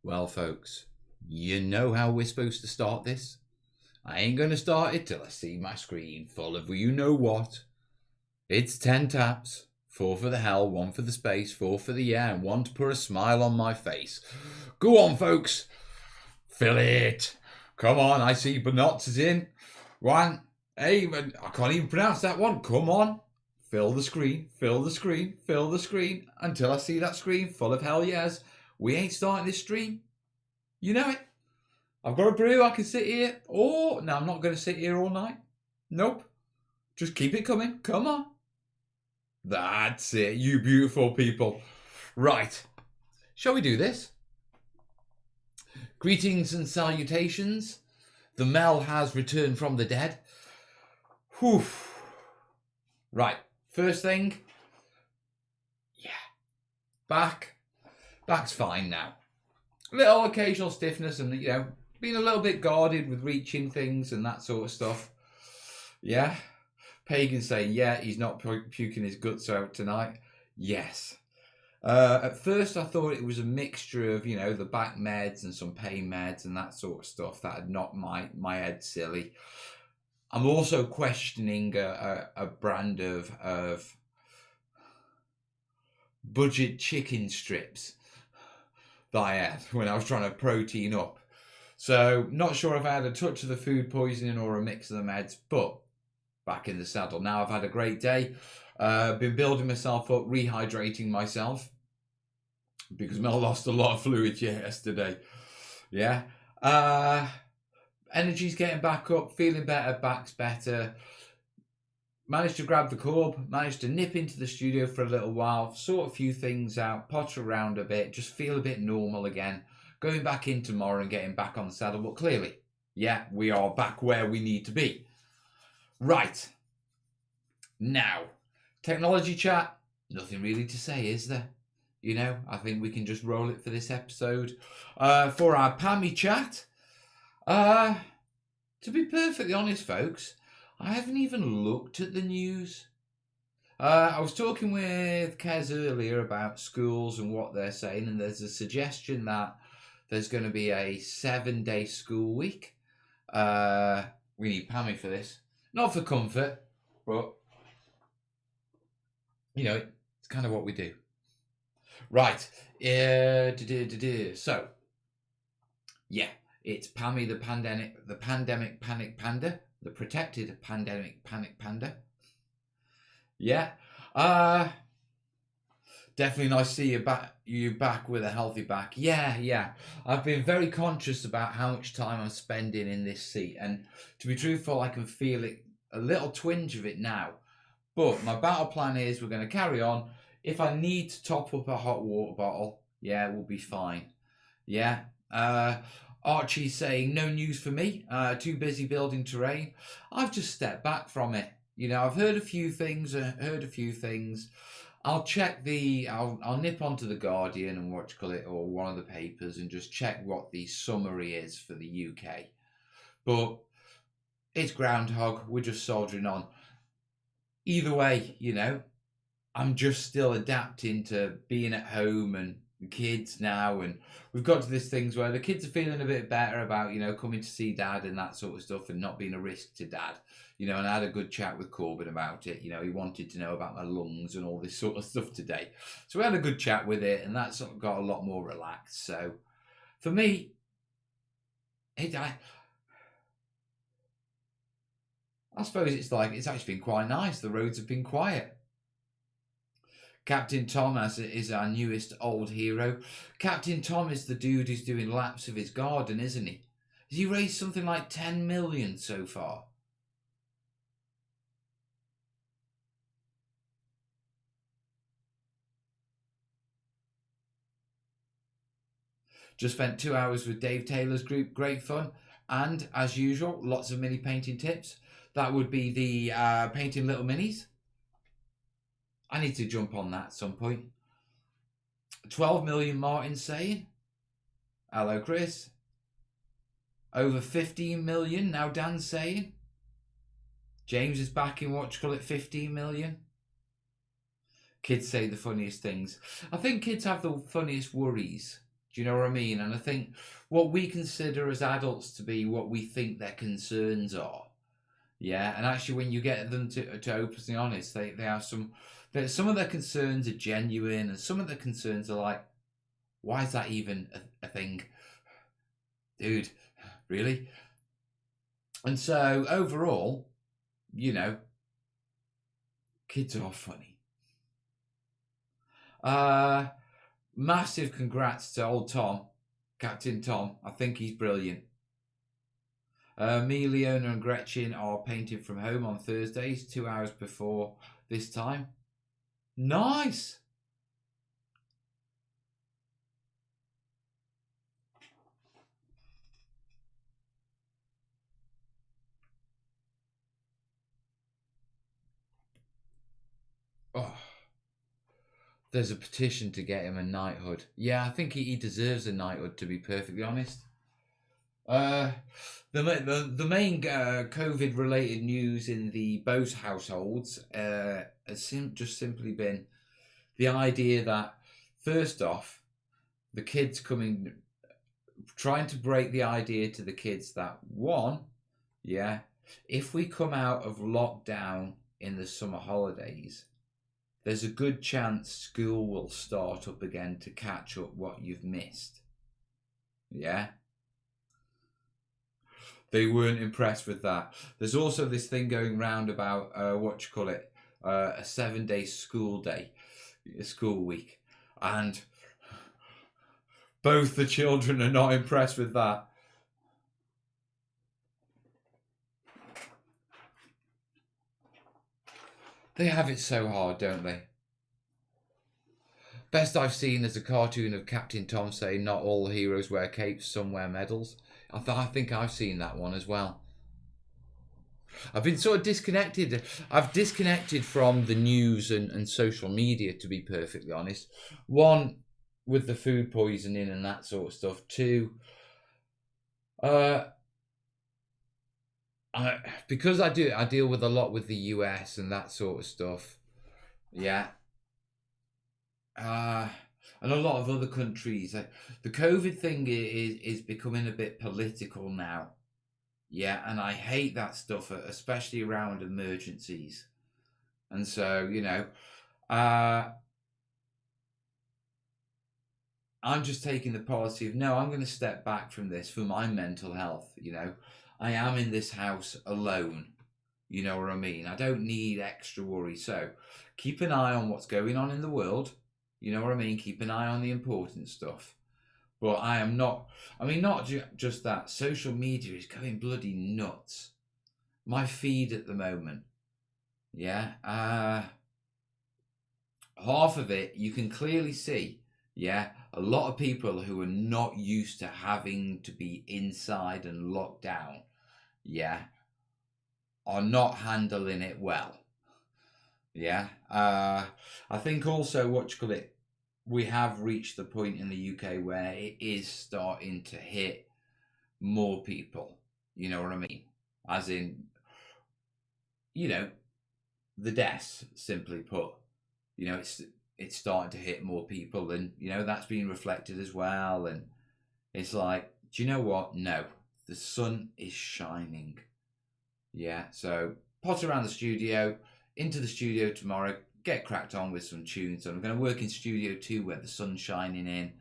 Well, folks, you know how we're supposed to start this? I ain't going to start it till I see my screen full of you know what. It's 10 taps. 4 for the hell, 1 for the space, 4 for the yeah, and 1 to put a smile on my face. Go on, folks. Fill it. Come on, I see Benots is in. 1. Hey, I can't even pronounce that one. Come on. Fill the screen, fill the screen, fill the screen until I see that screen full of hell yes. We ain't starting this stream. You know it. I've got a brew. I can sit here. Oh, no, I'm not going to sit here all night. Nope. Just keep it coming. Come on. That's it, you beautiful people. Right. Shall we do this? Greetings and salutations. The Mel has returned from the dead. Whew. Right. First thing. Yeah. Back's fine now. Little occasional stiffness and, you know, being a little bit guarded with reaching things and that sort of stuff. Yeah. Pagan saying, yeah, he's not puking his guts out tonight. Yes. At first I thought it was a mixture of, you know, the back meds and some pain meds and that sort of stuff that had knocked my head silly. I'm also questioning a brand of budget chicken strips that I had when I was trying to protein up. So not sure if I had a touch of the food poisoning or a mix of the meds, but back in the saddle. Now I've had a great day. Been building myself up, rehydrating myself because Mel lost a lot of fluid yesterday. Yeah. Energy's getting back up, feeling better, back's better. Managed to grab the corb, managed to nip into the studio for a little while, sort a few things out, potter around a bit, just feel a bit normal again. Going back in tomorrow and getting back on the saddle, but clearly, yeah, we are back where we need to be. Right. Now, technology chat, nothing really to say, is there? You know, I think we can just roll it for this episode. For our Pammy chat, to be perfectly honest, folks, I haven't even looked at the news. I was talking with Kez earlier about schools and what they're saying, and there's a suggestion that there's going to be a 7-day school week. We need Pammy for this. Not for comfort, but, you know, it's kind of what we do. Right. So, yeah, it's Pammy the pandemic panic panda, the protected pandemic panic panda. Yeah. Definitely nice to see you back with a healthy back. Yeah. I've been very conscious about how much time I'm spending in this seat, and to be truthful, I can feel it, a little twinge of it now. But my battle plan is we're going to carry on. If I need to top up a hot water bottle, yeah, we'll be fine. Yeah. Archie's saying no news for me. Too busy building terrain. I've just stepped back from it. You know, I've heard a few things. I'll check I'll nip onto the Guardian and or one of the papers and just check what the summary is for the UK. But it's groundhog. We're just soldiering on. Either way, you know, I'm just still adapting to being at home and kids now, and we've got to this things where the kids are feeling a bit better about, you know, coming to see dad and that sort of stuff and not being a risk to dad, you know. And I had a good chat with Corbin about it. You know, he wanted to know about my lungs and all this sort of stuff today, so we had a good chat with it, and that sort of got a lot more relaxed. So for me, I suppose it's actually been quite nice. The roads have been quiet. Captain Tom is our newest old hero. Captain Tom is the dude who's doing laps of his garden, isn't he? Has he raised something like 10 million so far? Just spent 2 hours with Dave Taylor's group. Great fun. And, as usual, lots of mini painting tips. That would be the painting little minis. I need to jump on that at some point. 12 million, Martin saying. Hello, Chris. Over 15 million, now Dan's saying. James is back in 15 million. Kids say the funniest things. I think kids have the funniest worries Do you know what I mean? And I think what we consider as adults to be what we think their concerns are. Yeah, and actually, when you get them to openly honest, they have some of their concerns are genuine, and some of their concerns are like, why is that even a thing, dude? Really? And so overall, you know, kids are funny. Massive congrats to old Tom, Captain Tom. I think he's brilliant. Me, Leona, and Gretchen are painting from home on Thursdays, 2 hours before this time. Nice. Oh, there's a petition to get him a knighthood. Yeah, I think he deserves a knighthood, to be perfectly honest. The main COVID related news in the Bose households has just simply been the idea that, first off, the kids trying to break the idea to the kids that, one, yeah, if we come out of lockdown in the summer holidays, there's a good chance school will start up again to catch up what you've missed. Yeah. They weren't impressed with that. There's also this thing going round about a 7-day school week, and both the children are not impressed with that. They have it so hard, don't they? Best I've seen is a cartoon of Captain Tom saying, "Not all heroes wear capes, some wear medals." I think I've seen that one as well. I've been sort of disconnected. I've disconnected from the news and social media, to be perfectly honest. One, with the food poisoning and that sort of stuff. Two, because I deal with a lot with the US and that sort of stuff. Yeah. And a lot of other countries. The COVID thing is becoming a bit political now. Yeah, and I hate that stuff, especially around emergencies. And so, I'm just taking the policy of, no, I'm going to step back from this for my mental health. I am in this house alone. You know what I mean? I don't need extra worry. So keep an eye on what's going on in the world. You know what I mean? Keep an eye on the important stuff. But I am not, not just that. Social media is going bloody nuts. My feed at the moment. Yeah. Half of it, you can clearly see, yeah, a lot of people who are not used to having to be inside and locked down, yeah, are not handling it well. Yeah. I think also, we have reached the point in the UK where it is starting to hit more people. You know what I mean? As in, the deaths, simply put. It's starting to hit more people, and that's being reflected as well. And it's like, do you know what? No, the sun is shining. Yeah. So potter around the studio, into the studio tomorrow. Get cracked on with some tunes. So I'm going to work in Studio 2 where the sun's shining in.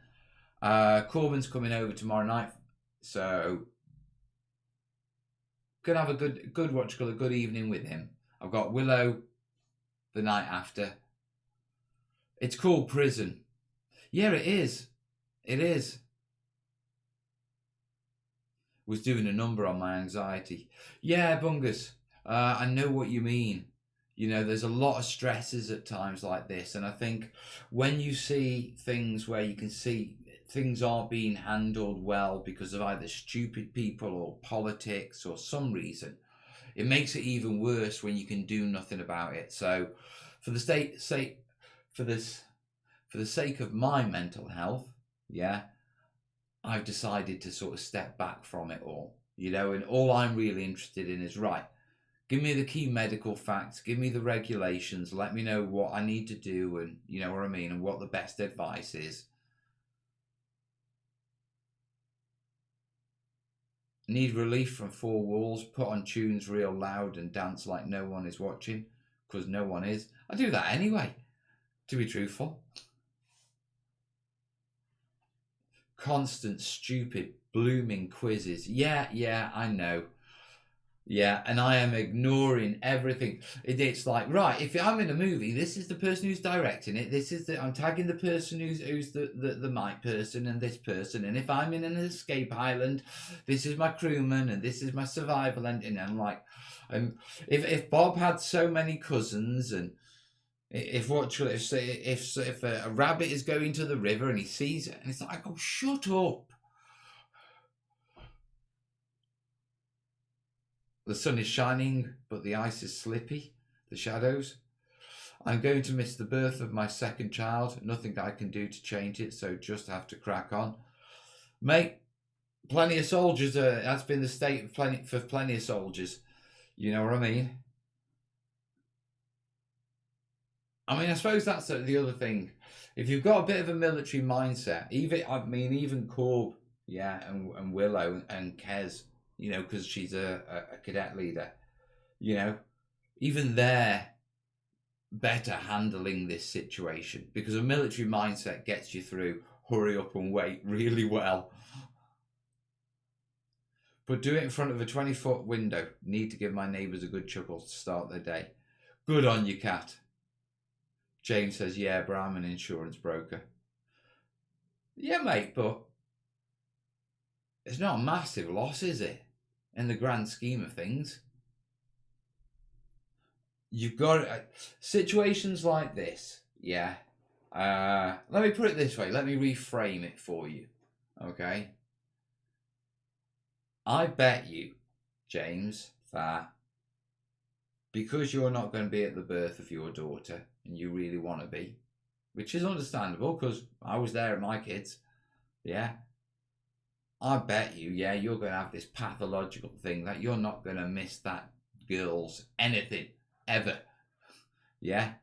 Corbin's coming over tomorrow night. So going to have a good evening with him. I've got Willow the night after. It's called Prison. Yeah, it is. It is. Was doing a number on my anxiety. Yeah, Bungus. I know what you mean. There's a lot of stresses at times like this. And I think when you see things where you can see things aren't being handled well because of either stupid people or politics or some reason, it makes it even worse when you can do nothing about it. So for the sake of my mental health, yeah, I've decided to sort of step back from it all, and all I'm really interested in is, right, give me the key medical facts, give me the regulations, let me know what I need to do, and you know what I mean, and what the best advice is. Need relief from four walls, put on tunes real loud and dance like no one is watching, because no one is. I do that anyway, to be truthful. Constant, stupid, blooming quizzes. Yeah, I know. Yeah, and I am ignoring everything. It's like, right, if I'm in a movie, this is the person who's directing it. I'm tagging the person who's the mic person and this person. And if I'm in an escape island, this is my crewman and this is my survival ending. And I'm like, if Bob had so many cousins, and if a rabbit is going to the river and he sees it, and it's like, oh, shut up. The sun is shining, but the ice is slippy, the shadows. I'm going to miss the birth of my second child. Nothing I can do to change it, so just have to crack on. Mate, plenty of soldiers, that's been the state for plenty of soldiers. You know what I mean? I suppose that's the other thing. If you've got a bit of a military mindset, even Corb, yeah, and Willow and Kez, you know, because she's a cadet leader, you know, even they're better handling this situation, because a military mindset gets you through hurry up and wait really well. But do it in front of a 20-foot window. Need to give my neighbours a good chuckle to start their day. Good on you, Cat. James says, yeah, but I'm an insurance broker. Yeah, mate, but it's not a massive loss, is it? In the grand scheme of things. You've got situations like this, yeah. Let me put it this way. Let me reframe it for you, okay? I bet you, James, that because you're not going to be at the birth of your daughter and you really want to be, which is understandable because I was there at my kids, yeah. I bet you, yeah, you're going to have this pathological thing that you're not going to miss that girl's anything, ever. Yeah?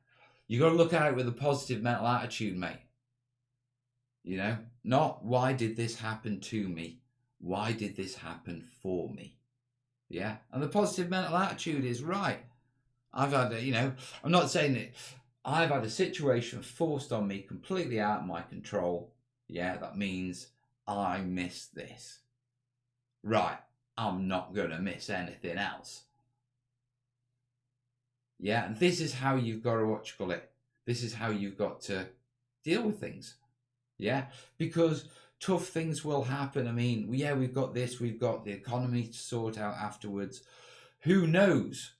You got to look at it with a positive mental attitude, mate. You know? Not, why did this happen to me? Why did this happen for me? Yeah? And the positive mental attitude is, right, I've had I'm not saying that I've had a situation forced on me completely out of my control. Yeah, that means I missed this. Right, I'm not going to miss anything else. Yeah, and this is how you've got to this is how you've got to deal with things. Yeah, because tough things will happen. We've got this, we've got the economy to sort out afterwards. Who knows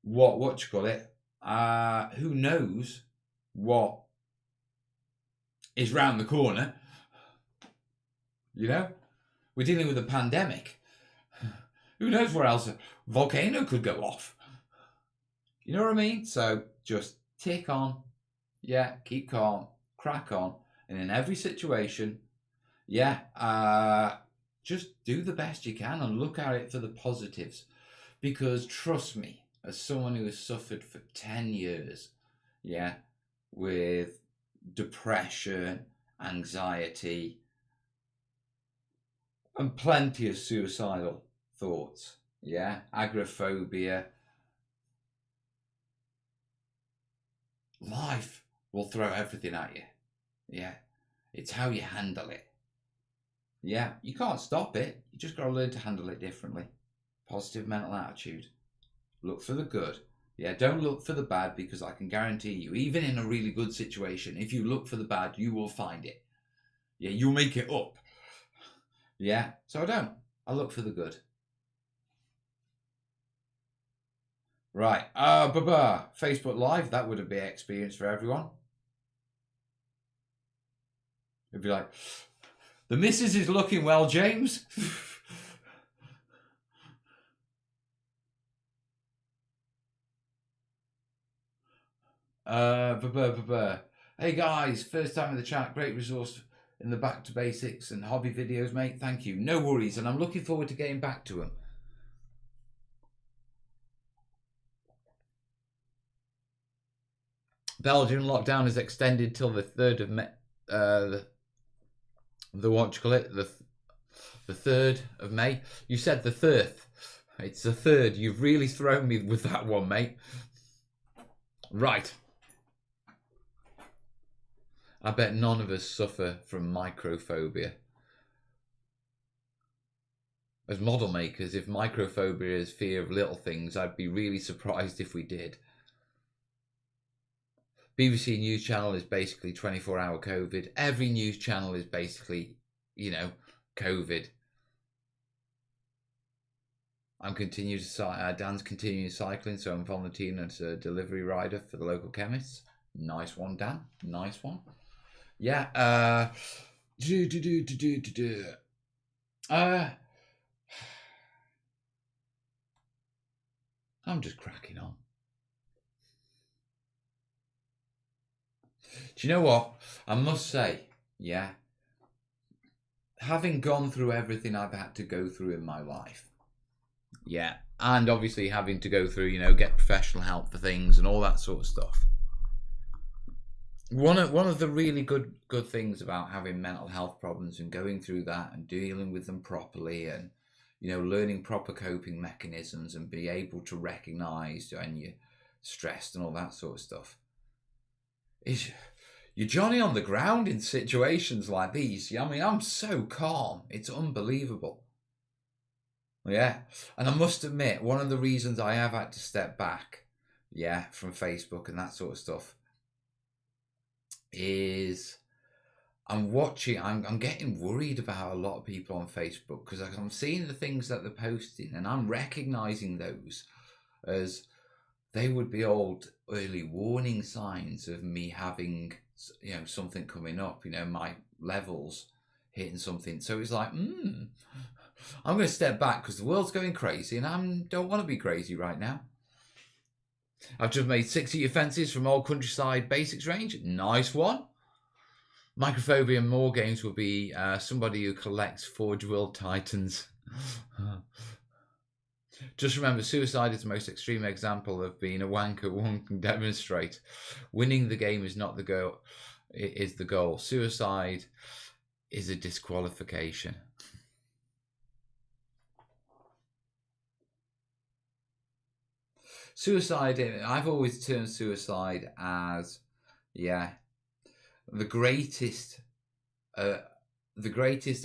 who knows what is round the corner? You know, we're dealing with a pandemic. Who knows where else a volcano could go off? You know what I mean? So just tick on. Yeah, keep calm, crack on. And in every situation, just do the best you can and look at it for the positives. Because trust me, as someone who has suffered for 10 years, yeah, with depression, anxiety, and plenty of suicidal thoughts, yeah, agoraphobia, life will throw everything at you. Yeah, it's how you handle it. Yeah, you can't stop it. You just got to learn to handle it differently. Positive mental attitude. Look for the good. Yeah, don't look for the bad, because I can guarantee you, even in a really good situation, if you look for the bad, you will find it. Yeah, you'll make it up. Yeah, so I look for the good. Right, Facebook Live, that would be an experience for everyone. It'd be like, the missus is looking well, James. Hey guys, first time in the chat, great resource in the back to basics and hobby videos, mate. Thank you. No worries, and I'm looking forward to getting back to them. Belgian lockdown is extended till the 3rd of May. The The 3rd of May. You said the 3rd. It's the 3rd. You've really thrown me with that one, mate. Right. I bet none of us suffer from microphobia. As model makers, if microphobia is fear of little things, I'd be really surprised if we did. BBC News Channel is basically 24-hour COVID. Every news channel is basically, you know, COVID. Dan's continuing cycling, so I'm volunteering as a delivery rider for the local chemists. Nice one, Dan. Nice one. Yeah. I'm just cracking on. Do you know what? I must say, yeah, having gone through everything I've had to go through in my life, yeah, and obviously having to go through, you know, get professional help for things and all that sort of stuff. One of the really good things about having mental health problems and going through that and dealing with them properly and, you know, learning proper coping mechanisms and be able to recognize when you're stressed and all that sort of stuff is you're Johnny on the ground in situations like these. I mean, I'm so calm. It's unbelievable. Yeah. And I must admit, one of the reasons I have had to step back, yeah, from Facebook and that sort of stuff is I'm getting worried about a lot of people on Facebook because I'm seeing the things that they're posting and I'm recognizing those as they would be old early warning signs of me having, you know, something coming up, you know, my levels hitting something. So it's like, I'm going to step back because the world's going crazy and I don't want to be crazy right now. I've just made 60 offences from Old Countryside Basics range. Nice one. Microphobia in more games will be somebody who collects Forge World Titans. Just remember, suicide is the most extreme example of being a wanker one can demonstrate. Winning the game is not the goal, it is the goal. Suicide is a disqualification. Suicide, I've always termed suicide as, yeah, the greatest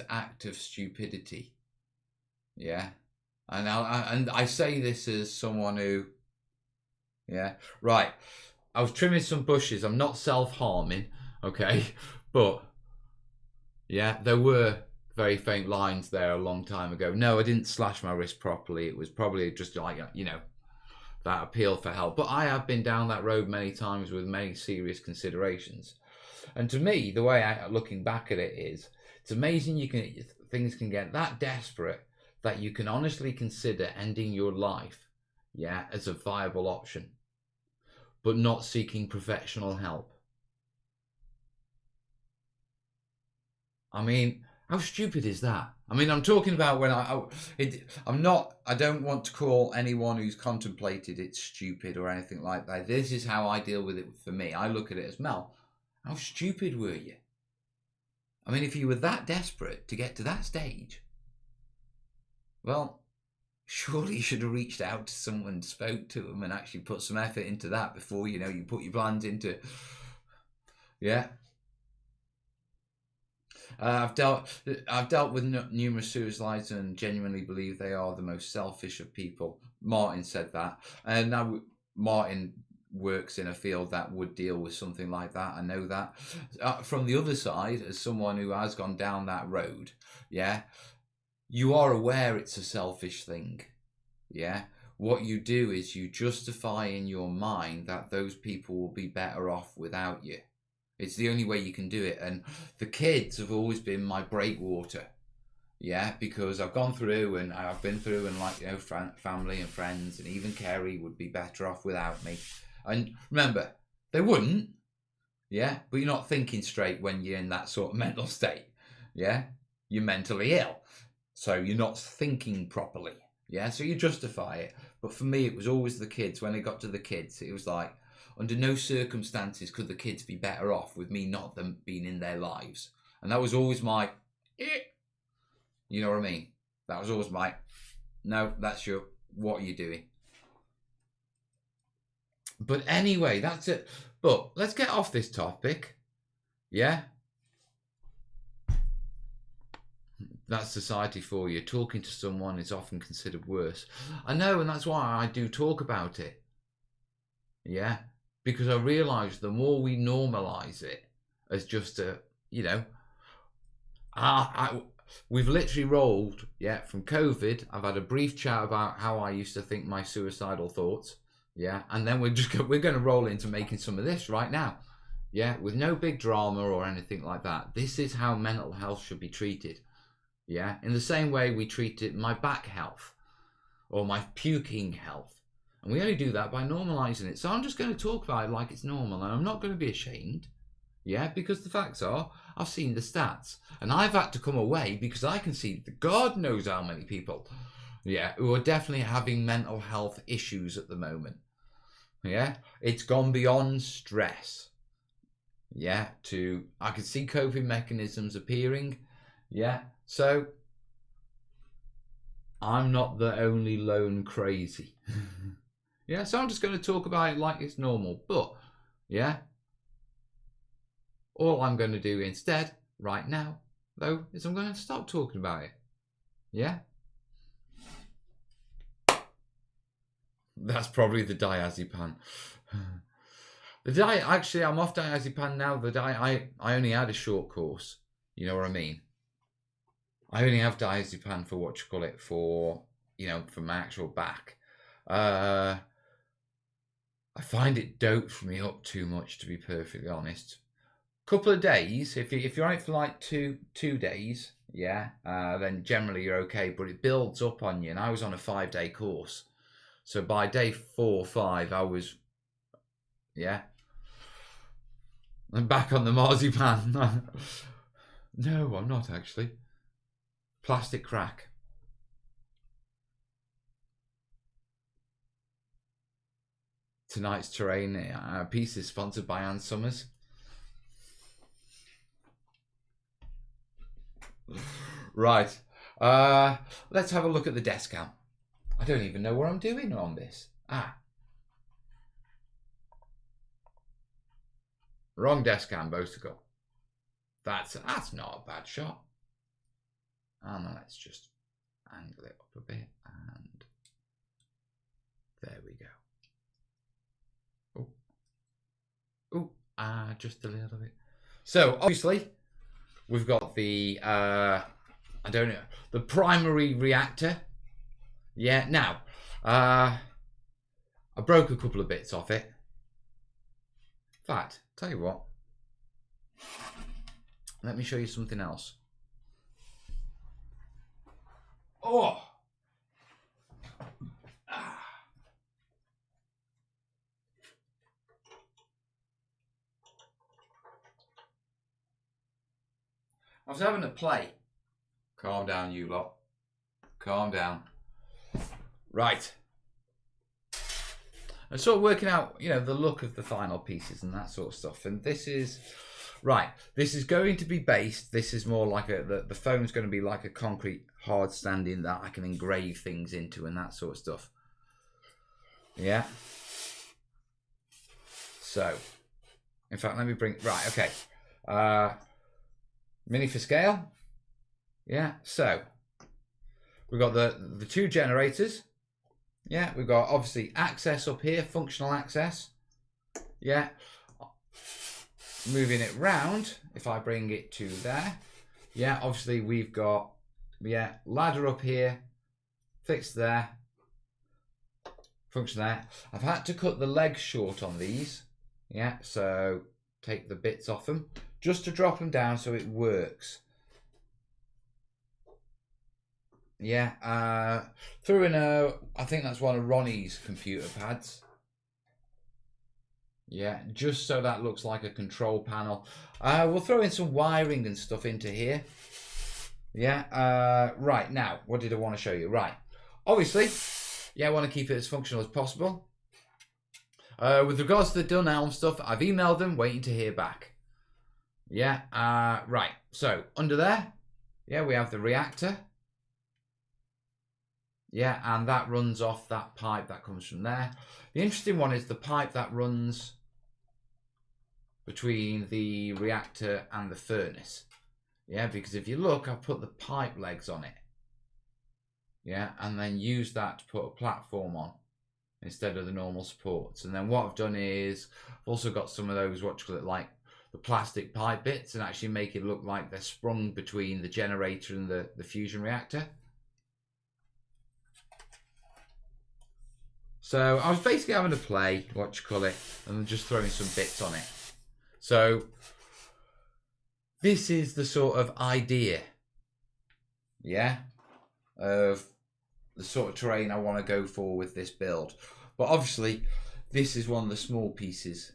act of stupidity. Yeah. And I say this as someone who, yeah, right. I was trimming some bushes. I'm not self-harming, okay? But, yeah, there were very faint lines there a long time ago. No, I didn't slash my wrist properly. It was probably just like, you know, that appeal for help. But I have been down that road many times with many serious considerations. And to me, the way looking back at it is, it's amazing things can get that desperate that you can honestly consider ending your life, yeah, as a viable option, but not seeking professional help. I mean, how stupid is that? I mean, I'm talking about when I don't want to call anyone who's contemplated it stupid or anything like that. This is how I deal with it for me. I look at it as, Mel, how stupid were you? I mean, if you were that desperate to get to that stage, well, surely you should have reached out to someone, spoke to them and actually put some effort into that before, you know, you put your plans into, yeah. I've dealt with numerous suicides and genuinely believe they are the most selfish of people. Martin said that, and now Martin works in a field that would deal with something like that. I know that. From the other side, as someone who has gone down that road, yeah, you are aware it's a selfish thing, yeah. What you do is you justify in your mind that those people will be better off without you. It's the only way you can do it. And the kids have always been my breakwater. Yeah, because I've gone through and I've been through and, like, you know, family and friends and even Kerry would be better off without me. And remember, they wouldn't. Yeah, but you're not thinking straight when you're in that sort of mental state. Yeah, you're mentally ill. So you're not thinking properly. Yeah, so you justify it. But for me, it was always the kids. When it got to the kids, it was like, under no circumstances could the kids be better off with me not them being in their lives. And that was always my, You know what I mean? That was always my, no, that's your, what are you doing? But anyway, that's it. But let's get off this topic. Yeah? That's society for you. Talking to someone is often considered worse. I know, and that's why I do talk about it. Yeah? Because I realise the more we normalise it as just a, you know, we've literally rolled, yeah, from COVID. I've had a brief chat about how I used to think my suicidal thoughts. Yeah, and then we're going to roll into making some of this right now. Yeah, with no big drama or anything like that. This is how mental health should be treated. Yeah, in the same way we treated my back health or my puking health. And we only do that by normalising it. So I'm just going to talk about it like it's normal, and I'm not going to be ashamed. Yeah, because the facts are, I've seen the stats, and I've had to come away because I can see God knows how many people, yeah, who are definitely having mental health issues at the moment. Yeah, it's gone beyond stress. Yeah, I can see coping mechanisms appearing. Yeah, so I'm not the only lone crazy. Yeah, so I'm just going to talk about it like it's normal. But, yeah, all I'm going to do instead, right now, though, is I'm going to stop talking about it. Yeah? That's probably the diazepam. Actually, I'm off diazepam now. I only had a short course. You know what I mean? I only have diazepam for for, you know, for my actual back. I find it dopes me up too much, to be perfectly honest. Couple of days, if you're on it for like two days, yeah, then generally you're okay, but it builds up on you. And I was on a 5-day course. So by day 4 or 5, I was, yeah, I'm back on the marzipan. No, I'm not actually. Plastic crack. Tonight's Terrainiacs piece is sponsored by Ann Summers. Right. Let's have a look at the desk cam. I don't even know what I'm doing on this. Wrong desk cam, Bosticle. That's not a bad shot. And let's just angle it up a bit, and there we go. Just a little bit. So obviously we've got the I don't know, the primary reactor. Yeah, now I broke a couple of bits off it. In fact, tell you what, let me show you something else. Oh, I was having a play. Calm down, you lot. Calm down. Right. I'm sort of working out, you know, the look of the final pieces and that sort of stuff. And this is, right, this is going to be based, this is more like the foam's going to be like a concrete hard standing that I can engrave things into and that sort of stuff. Yeah. So, in fact, let me bring, right, okay. Mini for scale. Yeah, so we've got the 2 generators. Yeah, we've got obviously access up here, functional access. Yeah, moving it round, if I bring it to there. Yeah, obviously we've got, yeah, ladder up here, fixed there, function there. I've had to cut the legs short on these. Yeah, so take the bits off them just to drop them down so it works. Yeah, threw in I think that's one of Ronnie's computer pads. Yeah, just so that looks like a control panel. We'll throw in some wiring and stuff into here. Yeah, right, now, what did I want to show you? Right, obviously, yeah, I want to keep it as functional as possible. With regards to the Dunelm stuff, I've emailed them, waiting to hear back. Yeah, right, so under there, yeah, we have the reactor. Yeah, and that runs off that pipe that comes from there. The interesting one is the pipe that runs between the reactor and the furnace. Yeah, because if you look, I've put the pipe legs on it. Yeah, and then use that to put a platform on instead of the normal supports. And then what I've done is I've also got some of those, what you call it, like the plastic pipe bits, and actually make it look like they're sprung between the generator and the fusion reactor. So I was basically having a play, what you call it, and just throwing some bits on it. So this is the sort of idea, yeah, of the sort of terrain I want to go for with this build. But obviously this is one of the small pieces,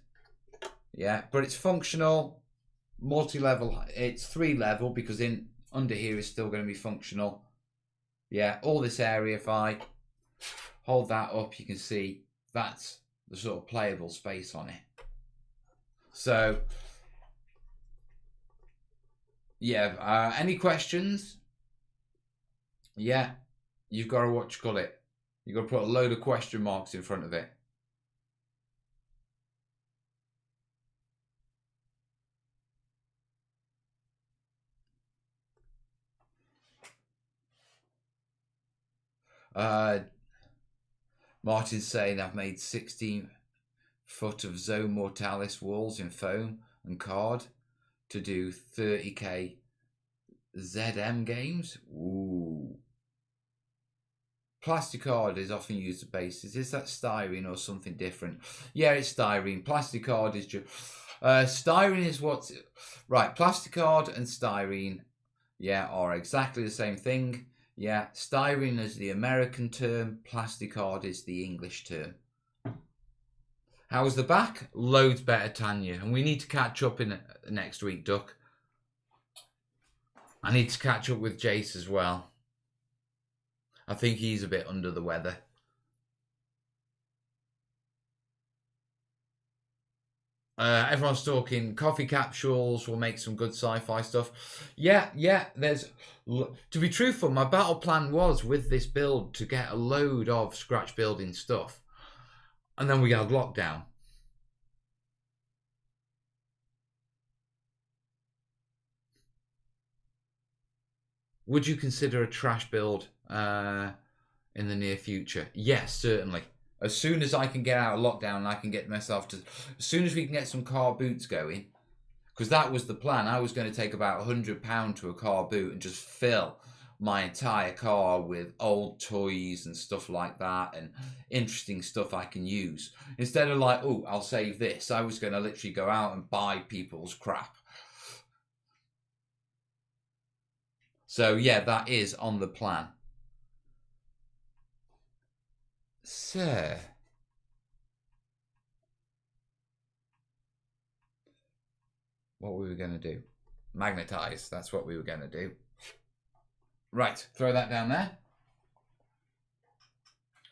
yeah, but it's functional, multi-level. It's 3-level because in under here is still going to be functional. Yeah, all this area, if I hold that up, you can see that's the sort of playable space on it. So yeah, any questions? Yeah, you've got to what you call it. You've got to put a load of question marks in front of it. Martin's saying I've made 16 foot of Zone Mortalis walls in foam and card to do 30k ZM games. Ooh. Plasticard is often used as basis. Is that styrene or something different? Yeah, it's styrene. Plasticard is just... styrene is what's... Right, plasticard and styrene, yeah, are exactly the same thing. Yeah, styrene is the American term. Plasticard is the English term. How's the back? Loads better, Tanya. And we need to catch up in next week, Duck. I need to catch up with Jace as well. I think he's a bit under the weather. Everyone's talking coffee capsules will make some good sci-fi stuff. Yeah, there's... To be truthful, my battle plan was with this build to get a load of scratch building stuff. And then we had lockdown. Would you consider a trash build in the near future? Yes, certainly. As soon as I can get out of lockdown and I can get myself to... As soon as we can get some car boots going, because that was the plan. I was going to take about £100 to a car boot and just fill my entire car with old toys and stuff like that and interesting stuff I can use. Instead of like, oh, I'll save this. I was going to literally go out and buy people's crap. So yeah, that is on the plan. So, what were we going to do? Magnetize. That's what we were going to do. Right, throw that down there.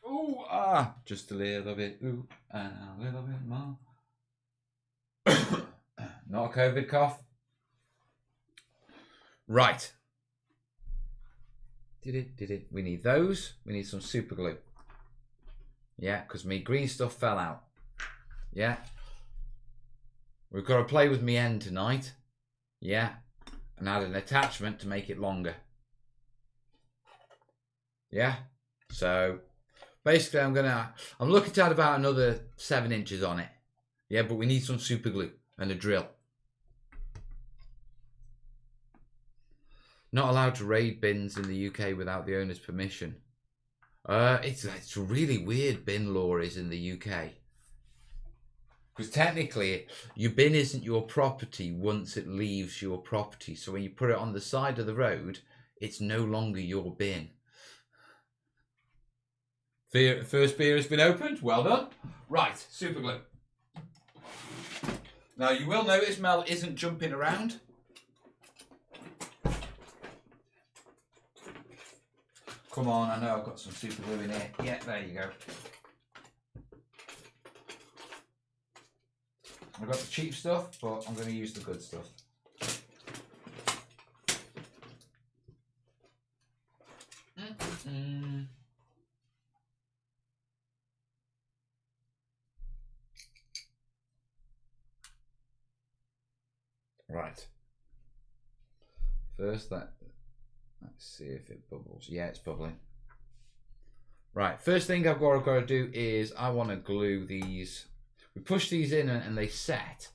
Ooh, just a little bit. Ooh, and a little bit more. Not a COVID cough. Right. Did it. We need those. We need some super glue. Yeah, because me green stuff fell out. Yeah. We've got to play with me end tonight. Yeah. And add an attachment to make it longer. Yeah. So basically I'm looking to add about another 7 inches on it. Yeah, but we need some super glue and a drill. Not allowed to raid bins in the UK without the owner's permission. It's really weird bin law is in the UK. Because technically, your bin isn't your property once it leaves your property. So when you put it on the side of the road, it's no longer your bin. First beer has been opened. Well done. Right, super glue. Now you will notice Mel isn't jumping around. Come on, I know I've got some super glue in here. Yeah, there you go. I've got the cheap stuff, but I'm going to use the good stuff. Right. First, let's see if it bubbles. Yeah, it's bubbling. Right, first thing I've got to do is I want to glue these. We push these in and they set,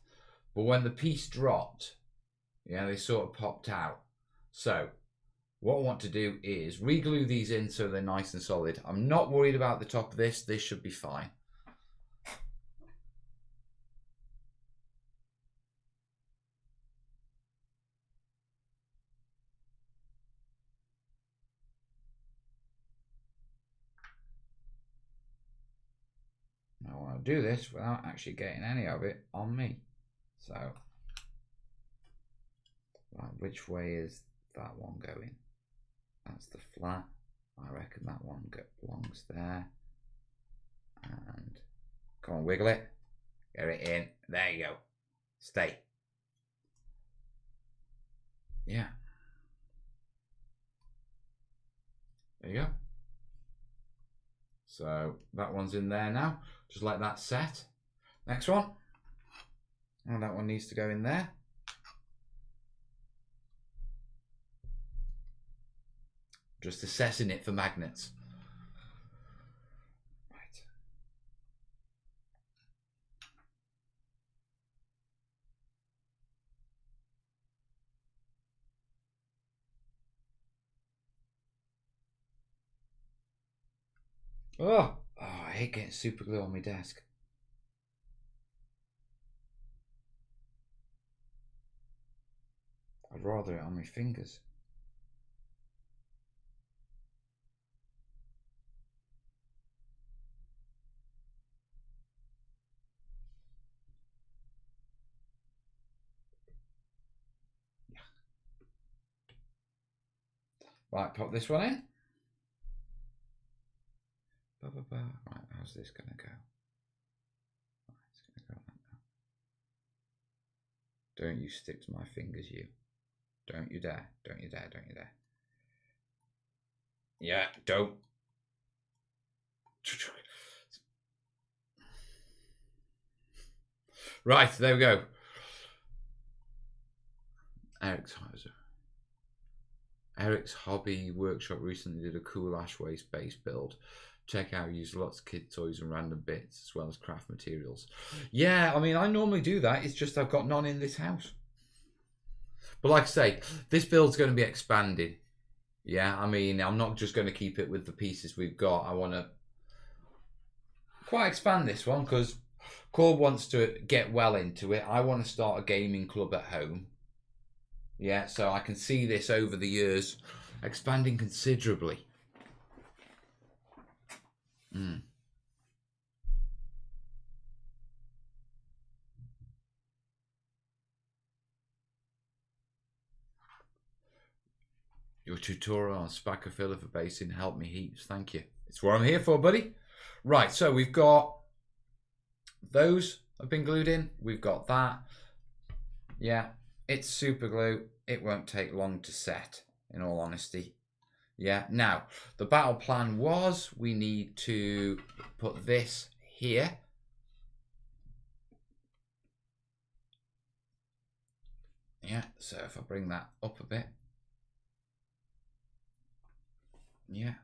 but when the piece dropped, yeah, they sort of popped out. So what I want to do is re-glue these in so they're nice and solid. I'm not worried about the top of this. This should be fine. I want to do this without actually getting any of it on me. So, right, which way is that one going? That's the flat. I reckon that one belongs there. And come on, wiggle it. Get it in. There you go. Stay. Yeah. There you go. So that one's in there now. Just let that set. Next one. And that one needs to go in there. Just assessing it for magnets. Right. Oh, I hate getting super glue on my desk. I'd rather it on my fingers. Right, pop this one in. Right, how's this going to go? Right, it's going to go like that. Don't you stick to my fingers, you. Don't you dare. Don't you dare. Don't you dare. Yeah, don't. Right, there we go. Eric's Hobby Workshop recently did a cool ash waste base build. Check out, use lots of kid toys and random bits as well as craft materials. Yeah, I mean, I normally do that. It's just I've got none in this house. But like I say, this build's going to be expanded. Yeah, I mean, I'm not just going to keep it with the pieces we've got. I want to quite expand this one because Cord wants to get well into it. I want to start a gaming club at home. Yeah, so I can see this over the years expanding considerably. Your tutorial on spacker filler for basing helped me heaps. Thank you. It's what I'm here for, buddy. Right, so we've got those have been glued in. We've got that. Yeah, it's super glue. It won't take long to set, in all honesty. Yeah, now, the battle plan was we need to put this here. Yeah, so if I bring that up a bit. Yeah.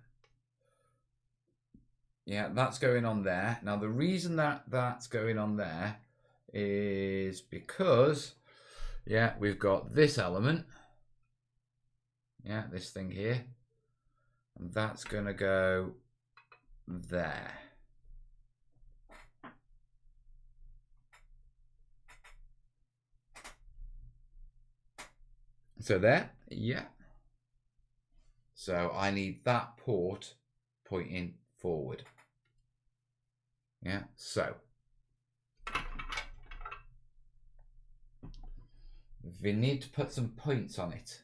Yeah, that's going on there. Now, the reason that that's going on there is because, yeah, we've got this element. Yeah, this thing here. And that's going to go there. So there, yeah. So I need that port pointing forward. Yeah, so we need to put some points on it.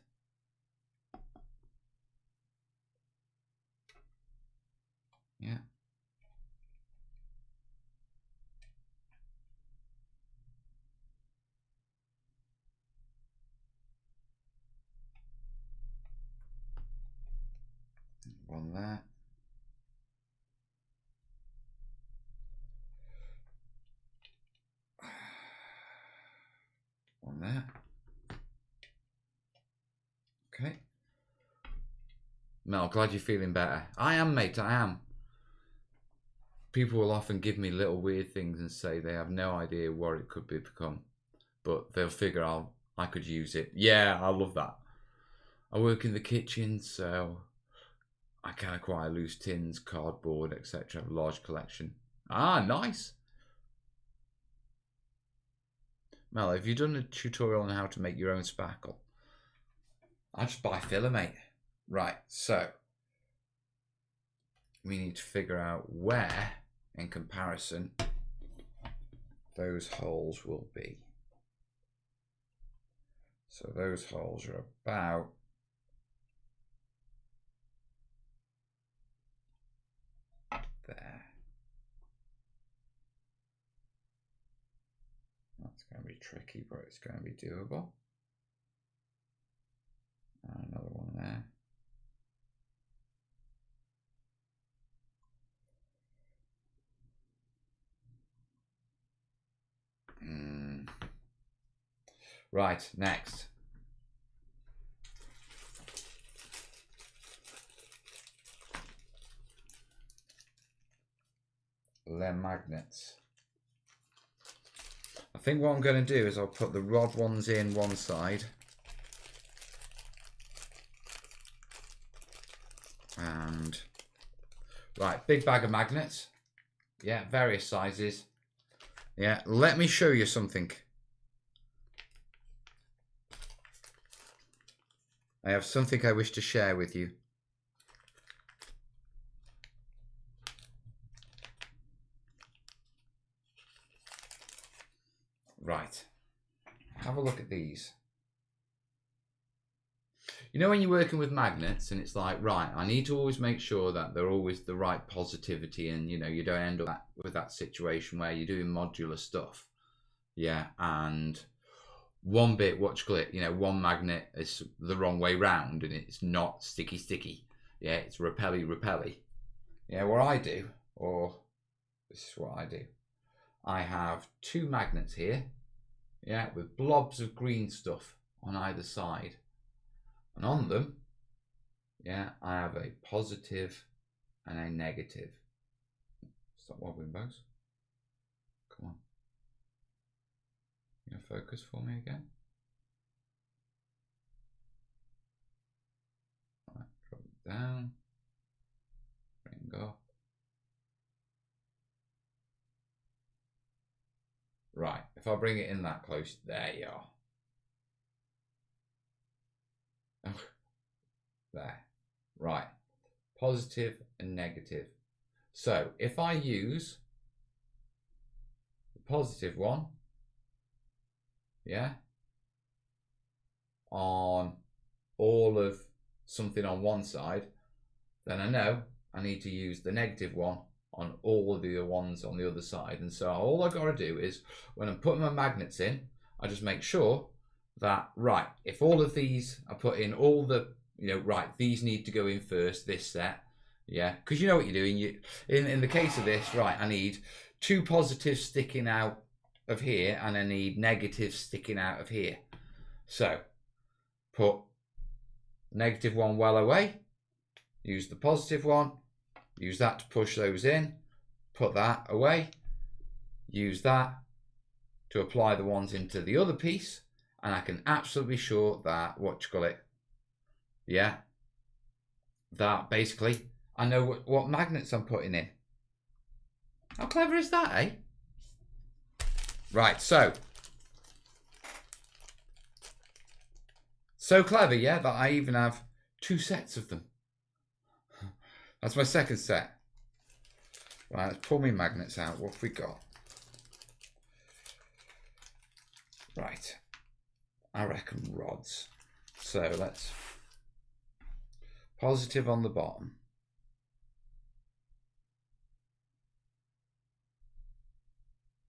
Yeah. One there. One there. Okay. Mel, glad you're feeling better. I am, mate, I am. People will often give me little weird things and say they have no idea what it could become, but they'll figure I could use it. Yeah, I love that. I work in the kitchen, so I can acquire loose tins, cardboard, etc. I have a large collection. Ah, nice. Mel, have you done a tutorial on how to make your own spackle? I just buy filler, mate. Right, so we need to figure out where, in comparison, those holes will be. So those holes are about there. That's going to be tricky, but it's going to be doable. And another one there. Right, next. They're magnets. I think what I'm going to do is I'll put the rod ones in one side. And, right, big bag of magnets. Yeah, various sizes. Yeah, let me show you something. I have something I wish to share with you. Right, have a look at these. You know when you're working with magnets and it's like, right, I need to always make sure that they're always the right positivity and, you know, you don't end up with that situation where you're doing modular stuff. Yeah, and one bit, you know, one magnet is the wrong way round and it's not sticky. Yeah, it's repelly. Yeah, what I do, or this is what I do. I have two magnets here, yeah, with blobs of green stuff on either side. And on them, yeah, I have a positive and a negative. Stop wobbling, Bugs. Come on. You gonna focus for me again? Right, drop it down. Bring up. Right, if I bring it in that close, there you are. Oh, there. Right, positive and negative. So if I use the positive one, yeah, on all of something on one side, then I know I need to use the negative one on all of the other ones on the other side. And so all I've got to do is, when I'm putting my magnets in, I just make sure that, right, if all of these, I put in all the, you know, right, these need to go in first, this set, yeah, because you know what you're doing. In the case of this, right, I need two positives sticking out of here and I need negatives sticking out of here. So put negative one well away, use the positive one, use that to push those in, put that away, use that to apply the ones into the other piece, and I can absolutely be sure that, yeah, that basically I know what magnets I'm putting in. How clever is that, eh? Right, so clever, yeah, that I even have two sets of them. That's my second set. Right, let's pull my magnets out. What have we got? Right, I reckon rods. So let's positive on the bottom.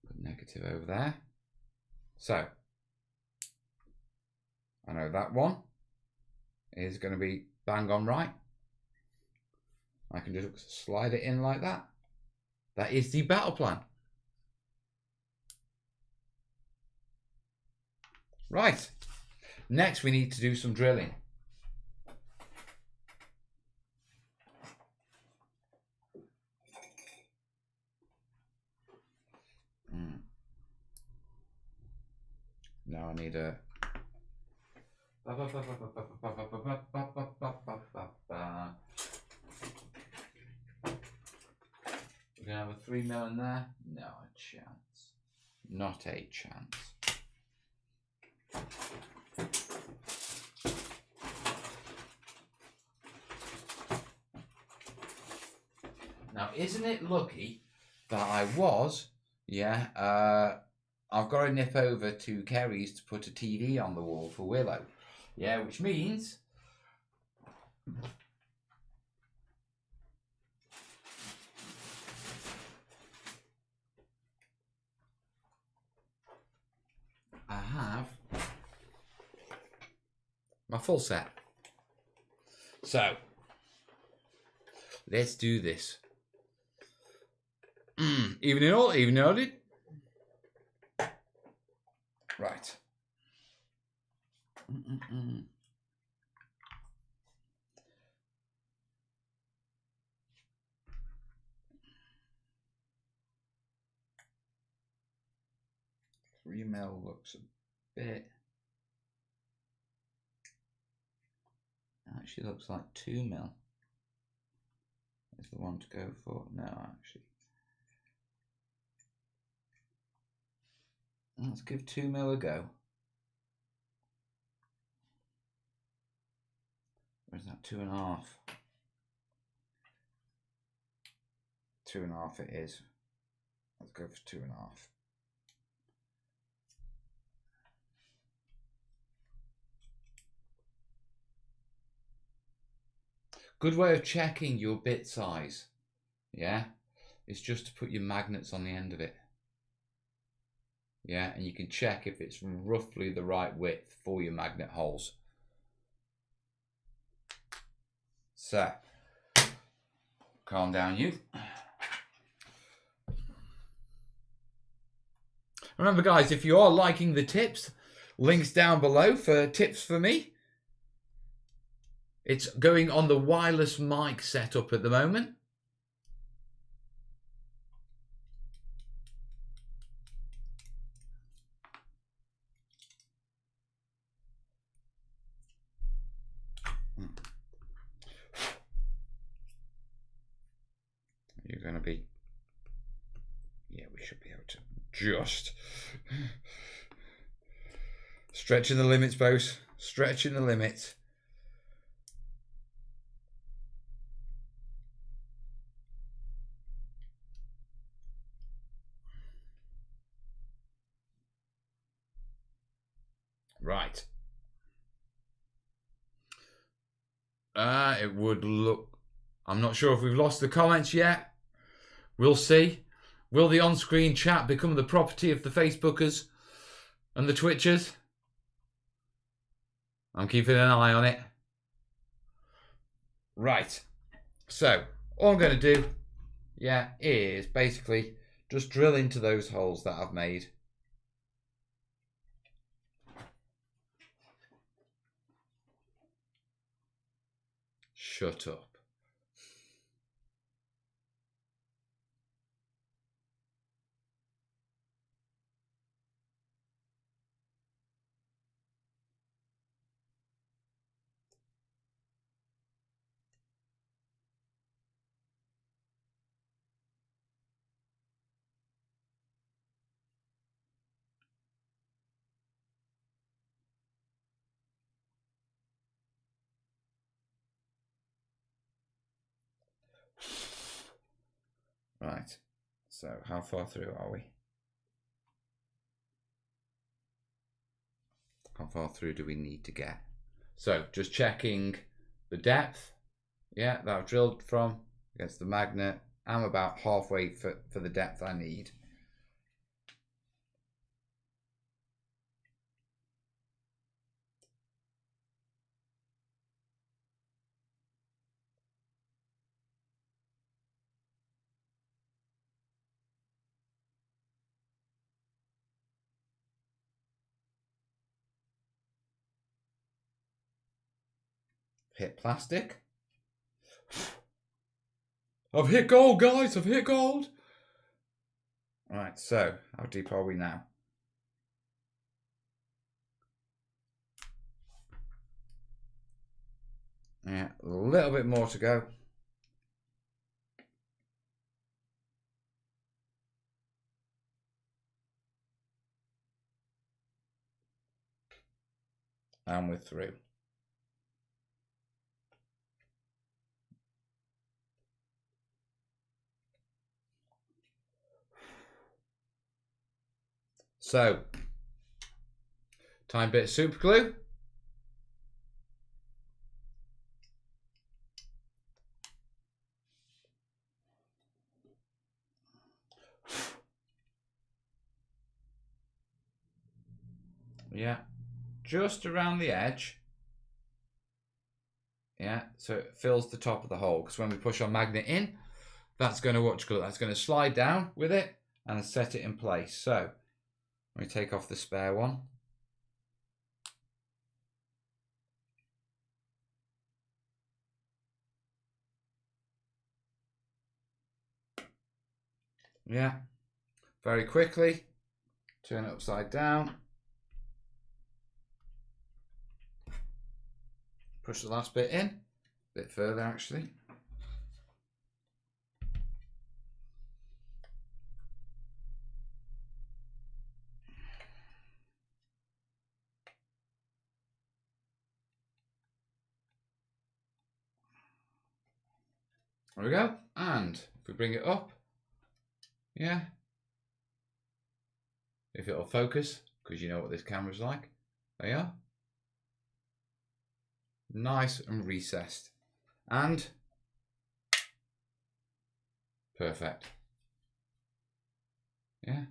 Put negative over there. So I know that one is going to be bang on right. I can just slide it in like that. That is the battle plan. Right. Next, we need to do some drilling. Now I need a... We're going to have a 3mm in there? No a chance. Not a chance. Now, isn't it lucky that I was, I've got to nip over to Kerry's to put a TV on the wall for Willow. Yeah, which means I have my full set. So, let's do this. Evening all, it. Right. Email looks a bit... Actually looks like 2mm. Is the one to go for. No, actually. Let's give 2mm a go. Or is that 2.5? 2.5 it is. Let's go for 2.5. Good way of checking your bit size, yeah, is just to put your magnets on the end of it. Yeah, and you can check if it's roughly the right width for your magnet holes. So, calm down you. Remember guys, if you are liking the tips, links down below for tips for me. It's going on the wireless mic setup at the moment. You're going to be... Yeah, we should be able to just... Stretching the limits, boss. Stretching the limits. Right. It would look... I'm not sure if we've lost the comments yet. We'll see. Will the on-screen chat become the property of the Facebookers and the Twitchers? I'm keeping an eye on it. Right. So, all I'm going to do, is basically just drill into those holes that I've made. Shut up. Right. So, how far through are we? How far through do we need to get? So, just checking the depth. Yeah, that I've drilled from against the magnet. I'm about halfway for the depth I need. Hit plastic. I've hit gold, guys. I've hit gold. All right, so how deep are we now? little bit more to go. And we're through. So, tiny bit of super glue. Yeah, just around the edge. Yeah, so it fills the top of the hole, because when we push our magnet in, that's going to that's going to slide down with it and set it in place. So let me take off the spare one. Yeah, very quickly turn it upside down. Push the last bit in, a bit further actually. There we go. And if we bring it up, yeah, if it'll focus, because you know what this camera's like. There you are. Nice and recessed. And perfect. Yeah.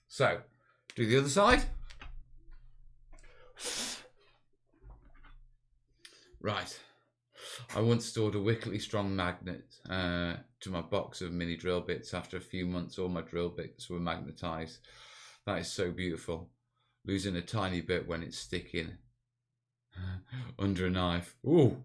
So, do the other side. Right. I once stored a wickedly strong magnet to my box of mini drill bits. After a few months, all my drill bits were magnetized. That is so beautiful. Losing a tiny bit when it's sticking under a knife. Ooh.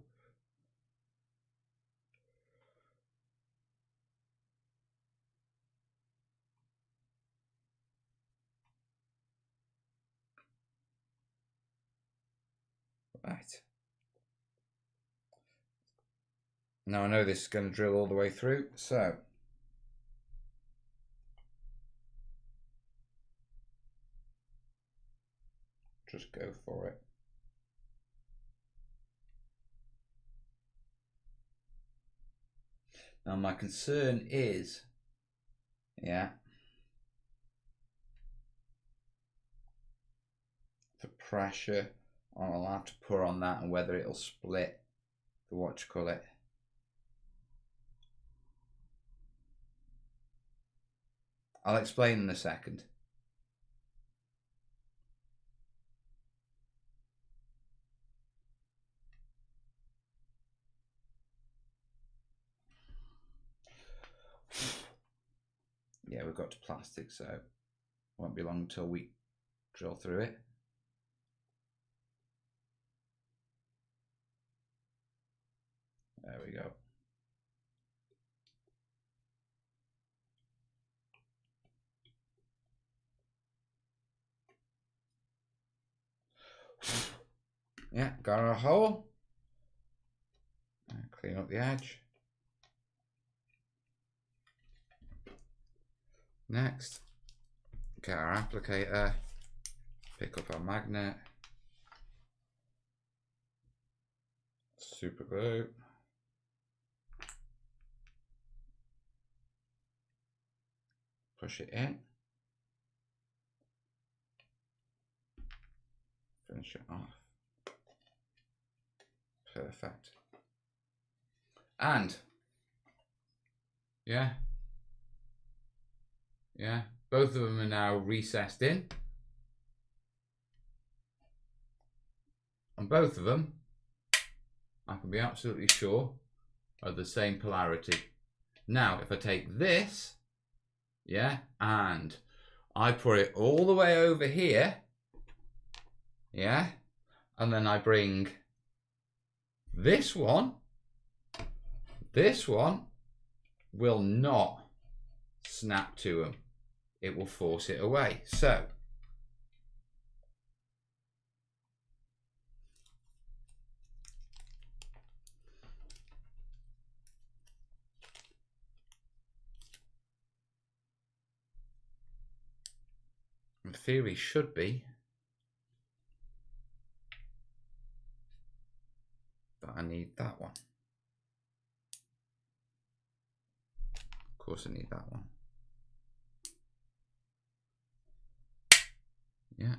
Right. Now I know this is going to drill all the way through, so just go for it. Now my concern is, yeah, the pressure I'll have to put on that and whether it'll split the what you call it. I'll explain in a second. Yeah, we've got to plastic, so it won't be long until we drill through it. There we go. Yeah, got our hole. Clean up the edge. Next, get our applicator, pick up our magnet, super glue, push it in, finish it off. Perfect. And yeah, both of them are now recessed in, and both of them, I can be absolutely sure, are the same polarity. Now, if I take this, yeah, and I put it all the way over here, yeah, and then I bring this one will not snap to them. It will force it away. So in theory should be. But I need that one. Of course I need that one. Yeah.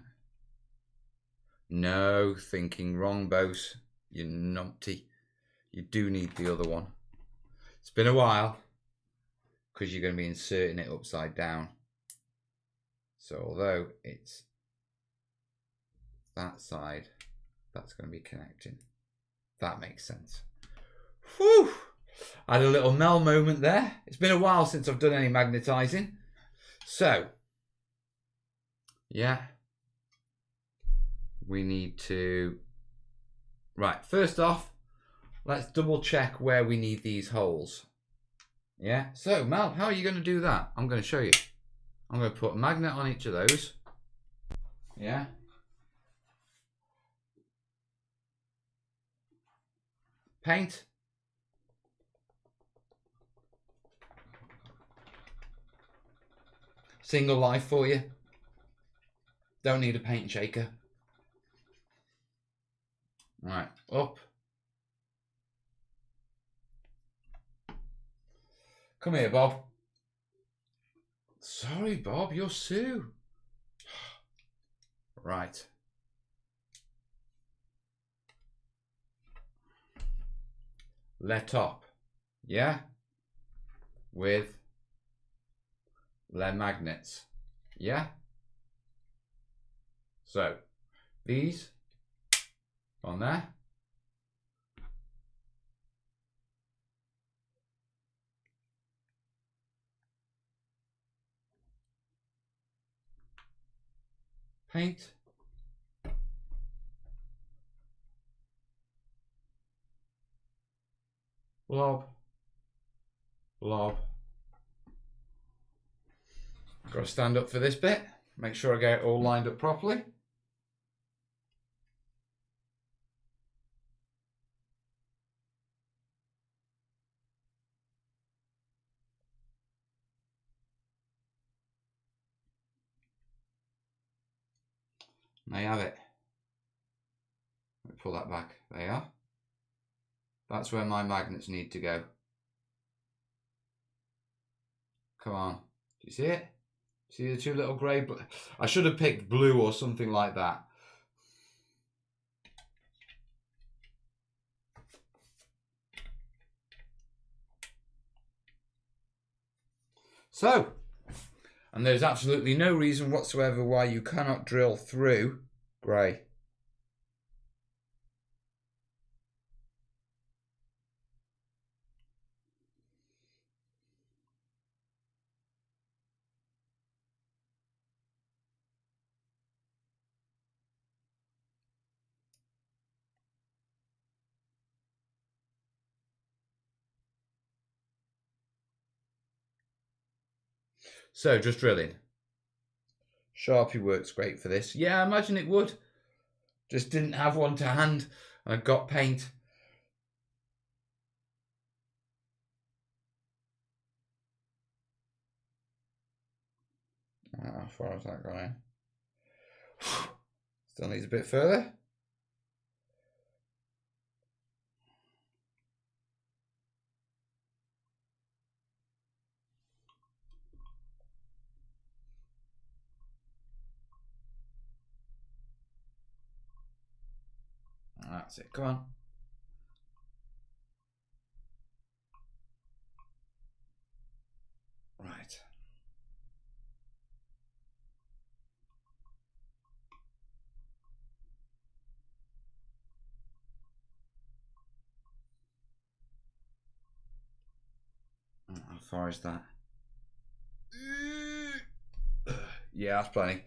No, thinking wrong, boss. You numpty. You do need the other one. It's been a while because you're going to be inserting it upside down. So although it's that side, that's going to be connecting. That makes sense. Whew! I had a little Mel moment there. It's been a while since I've done any magnetizing. So, yeah. We need to... Right, first off, let's double check where we need these holes. Yeah, so Mel, how are you going to do that? I'm going to show you. I'm going to put a magnet on each of those. Yeah. Paint. Single life for you. Don't need a paint shaker. Right, up. Come here, Bob. Sorry, Bob, you're Sue. Right. Let up. Yeah? With le magnets. Yeah? So, these on there. Paint. Blob. Blob. Got to stand up for this bit. Make sure I get it all lined up properly. There you have it. Let me pull that back. There you are. That's where my magnets need to go. Come on. Do you see it? See the two little grey... I should have picked blue or something like that. So, and there's absolutely no reason whatsoever why you cannot drill through grey. So, just drilling. Sharpie works great for this. Yeah, I imagine it would. Just didn't have one to hand. I got paint. How far has that gone in? Still needs a bit further. That's it, come on. Right. How far is that? Yeah, that's plenty.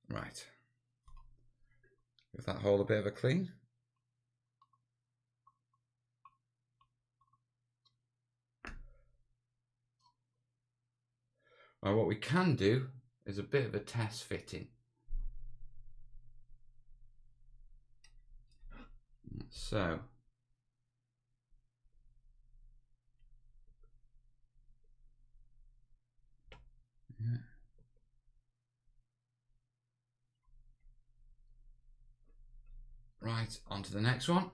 Right. Give that hole a bit of a clean. Well, what we can do is a bit of a test fitting. So, Yeah. Right, on to the next one.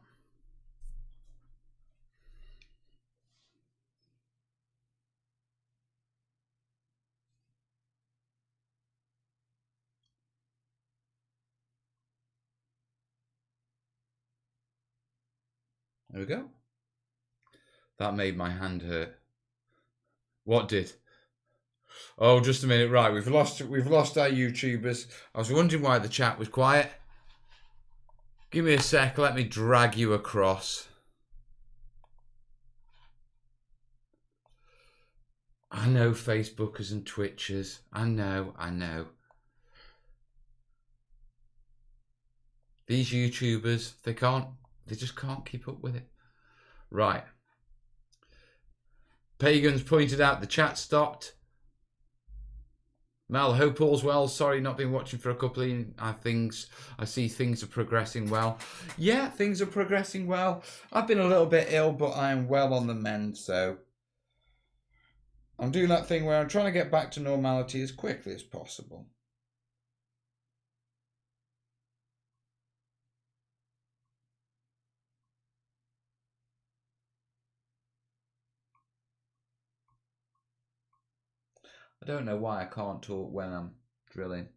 There we go. That made my hand hurt. What did? Oh, just a minute. Right, we've lost our YouTubers. I was wondering why the chat was quiet. Give me a sec. Let me drag you across. I know Facebookers and Twitchers. I know. These YouTubers, they just can't keep up with it. Right. Pagans pointed out the chat stopped. Mel, hope all's well. Sorry, not been watching for a couple of things. I see things are progressing well. Yeah, things are progressing well. I've been a little bit ill, but I am well on the mend, so I'm doing that thing where I'm trying to get back to normality as quickly as possible. I don't know why I can't talk when I'm drilling.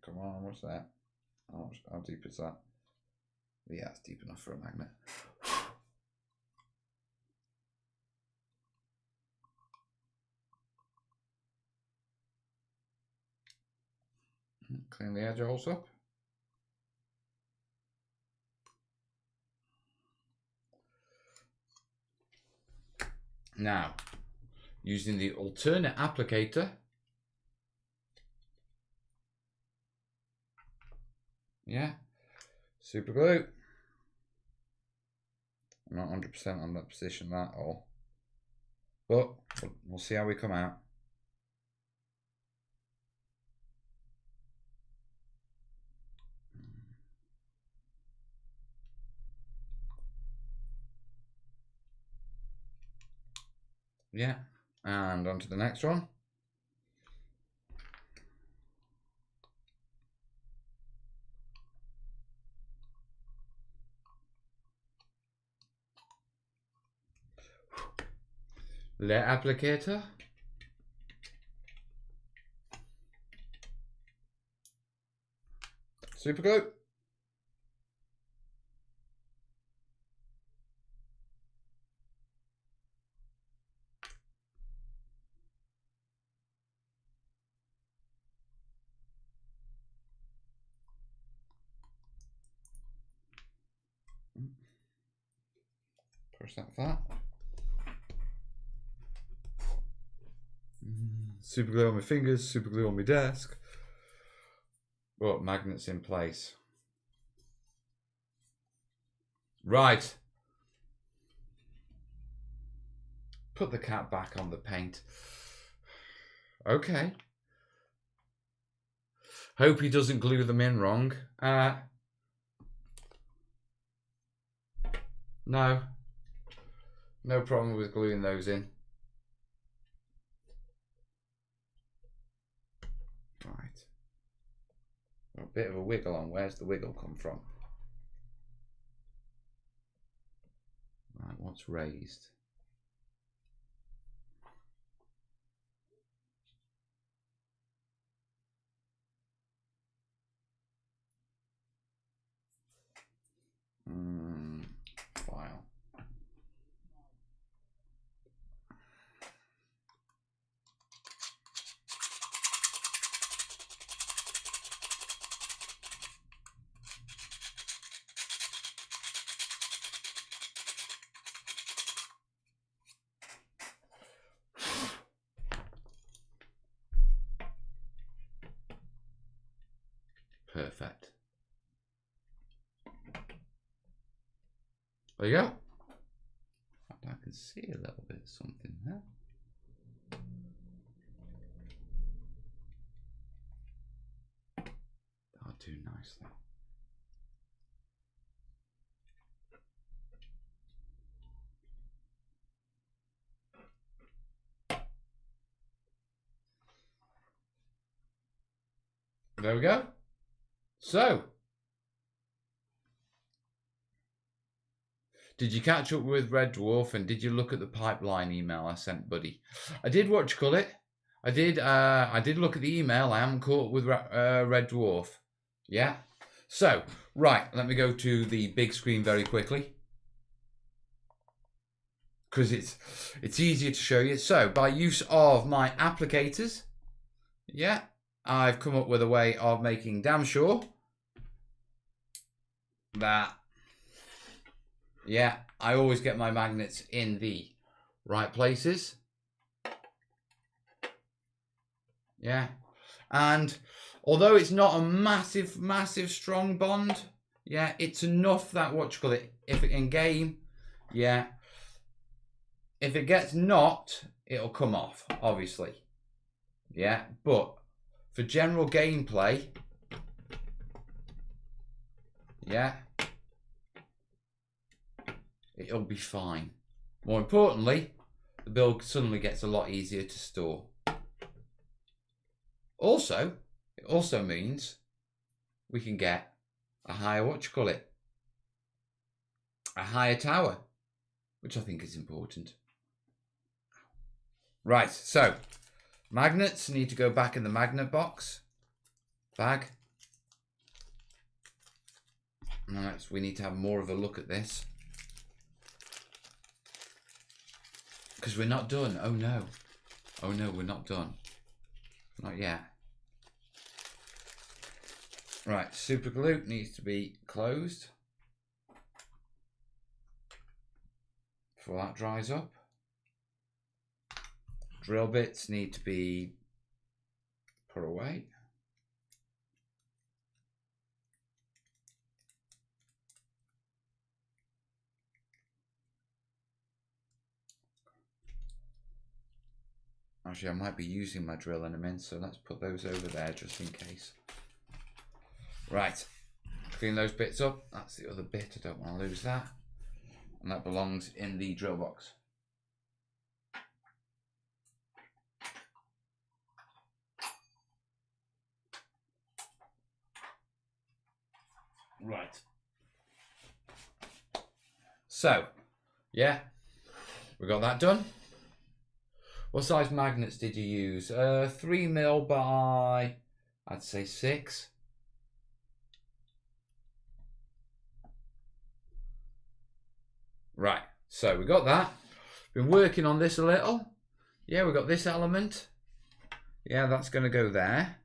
Come on, what's that? How deep is that? Yeah, it's deep enough for a magnet. Clean the edge holes up. Now, using the alternate applicator, yeah, super glue. I'm not 100% on that position at all, but we'll see how we come out. Yeah, and on to the next one. Le applicator. Super glue. Push that flat. Super glue on my fingers, super glue on my desk. But magnets in place. Right. Put the cap back on the paint. Okay. Hope he doesn't glue them in wrong. No. No problem with gluing those in. Right. A bit of a wiggle on. Where's the wiggle come from? Right, what's raised? File. Perfect. There you go. I can see a little bit of something there. That'll do nicely. There we go. So, did you catch up with Red Dwarf, and did you look at the pipeline email I sent, buddy? I did watch Cullet. I did look at the email. I haven't caught up with Red Dwarf. Yeah. So, right, let me go to the big screen very quickly, because it's easier to show you. So, by use of my applicators, yeah, I've come up with a way of making damn sure that, yeah, I always get my magnets in the right places. Yeah. And although it's not a massive, massive strong bond, yeah, it's enough that, what you call it, if it in game, yeah, if it gets knocked, it'll come off, obviously. Yeah, but for general gameplay, yeah, it'll be fine. More importantly, the build suddenly gets a lot easier to store. Also, it also means we can get a higher, what you call it, a higher tower, which I think is important. Right, so magnets need to go back in the magnet box bag. Next, we need to have more of a look at this, because we're not done. Oh no, we're not done. Not yet. Right, super glue needs to be closed before that dries up. Drill bits need to be put away. Actually, I might be using my drill in a minute, so let's put those over there just in case. Right, clean those bits up. That's the other bit, I don't want to lose that. And that belongs in the drill box. Right. So, yeah, we got that done. What size magnets did you use? 3mm by, I'd say 6. Right, so we got that. Been working on this a little. Yeah, we got this element. Yeah, that's going to go there.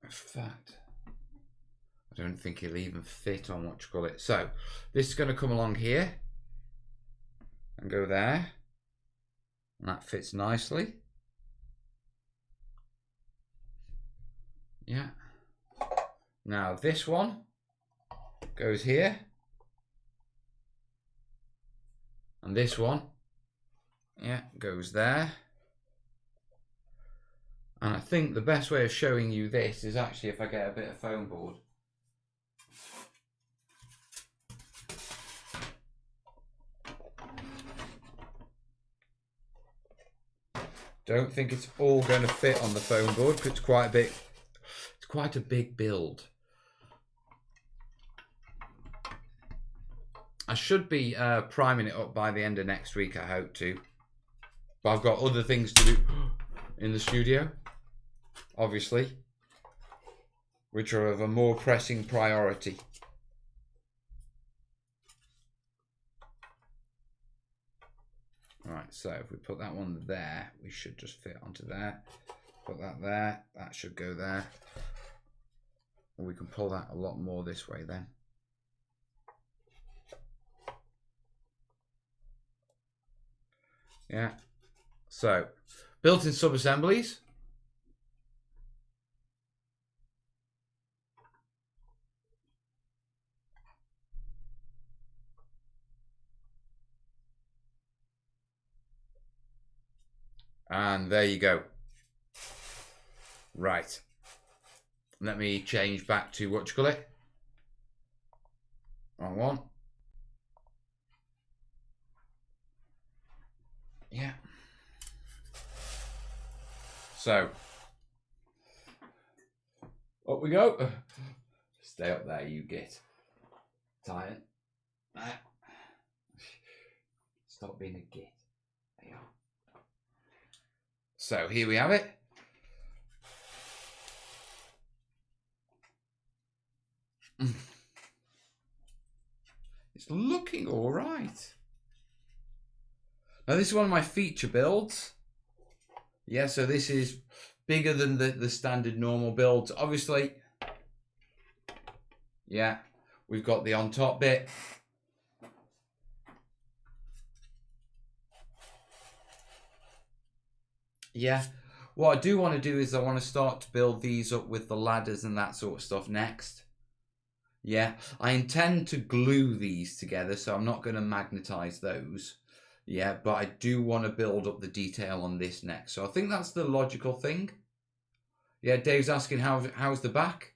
In fact, I don't think it'll even fit on what you call it. So this is going to come along here and go there, and that fits nicely. Yeah. Now this one goes here, and this one, yeah, goes there. And I think the best way of showing you this is actually if I get a bit of foam board. Don't think it's all going to fit on the foam board because it's quite a big build. I should be priming it up by the end of next week, I hope to. But I've got other things to do in the studio, obviously, which are of a more pressing priority. Right, so if we put that one there, we should just fit onto there. Put that there, that should go there. And we can pull that a lot more this way then. Yeah, so built-in sub-assemblies. And there you go. Right. Let me change back to what you call it. Wrong one. Yeah. So, up we go. Stay up there, you git. Tired. Stop being a git. There you are. So, here we have it. It's looking all right. Now, this is one of my feature builds. Yeah, so this is bigger than the standard normal builds. Obviously, yeah, we've got the on top bit. Yeah, what I do want to do is I want to start to build these up with the ladders and that sort of stuff next. Yeah, I intend to glue these together, so I'm not going to magnetize those. Yeah, but I do want to build up the detail on this next. So I think that's the logical thing. Yeah, Dave's asking how's the back?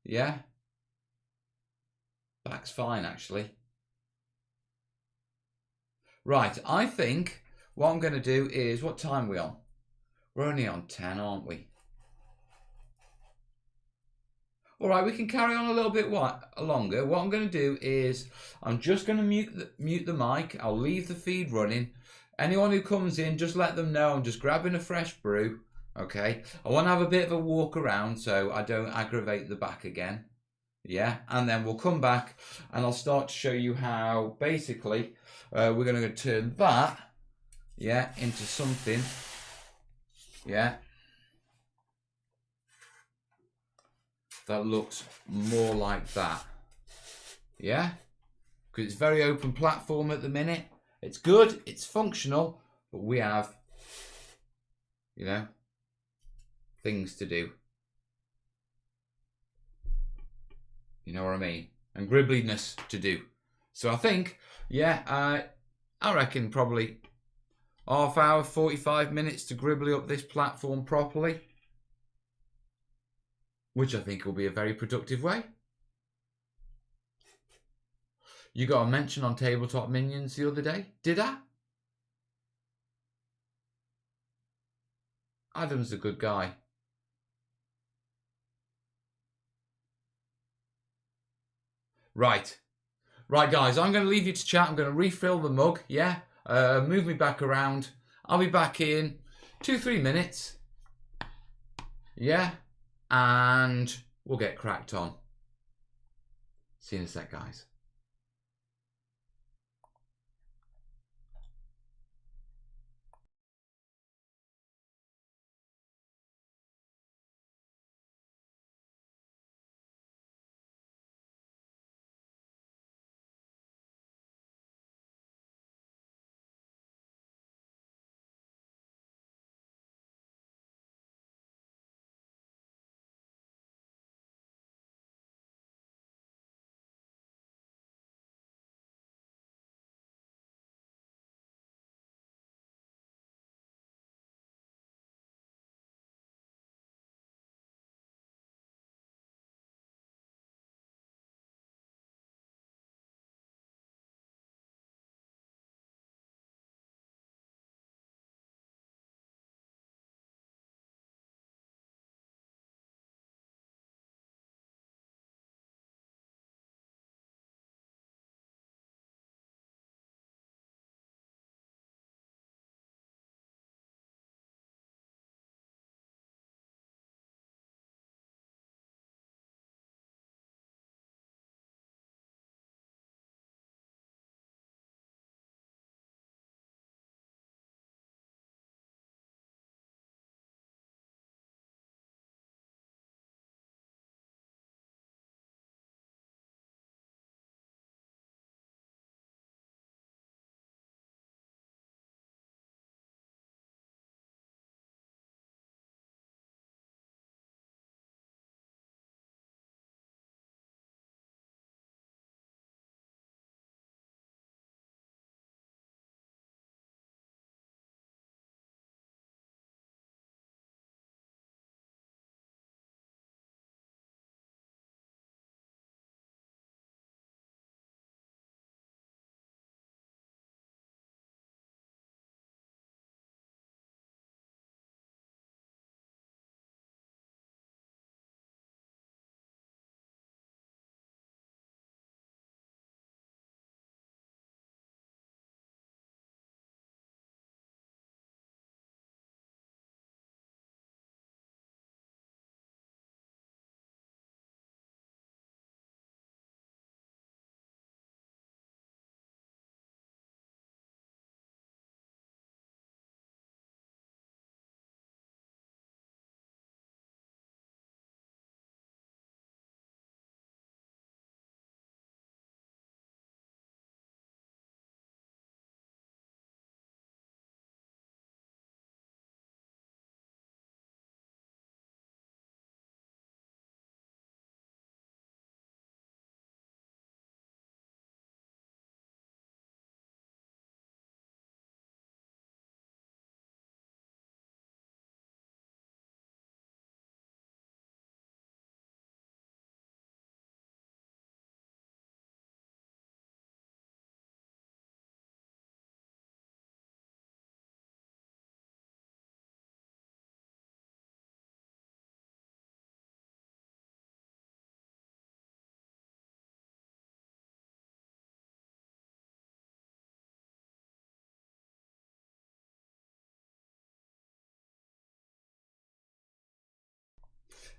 Yeah. Back's fine, actually. Right, I think what I'm going to do is, what time are we on? We're only on 10, aren't we? All right, we can carry on a little bit longer. What I'm going to do is I'm just going to mute the mic. I'll leave the feed running. Anyone who comes in, just let them know I'm just grabbing a fresh brew. Okay, I want to have a bit of a walk around so I don't aggravate the back again. Yeah, and then we'll come back and I'll start to show you how basically we're going to turn that, yeah, into something, yeah, that looks more like that. Yeah, because it's very open platform at the minute. It's good, it's functional, but we have, you know, things to do. You know what I mean? And gribbliness to do. So I think, yeah, I reckon probably half hour, 45 minutes to gribbly up this platform properly. Which I think will be a very productive way. You got a mention on Tabletop Minions the other day, did I? Adam's a good guy. Right. Right, guys, I'm going to leave you to chat. I'm going to refill the mug, yeah? Move me back around. I'll be back in 2-3 minutes. Yeah? And we'll get cracked on. See you in a sec, guys.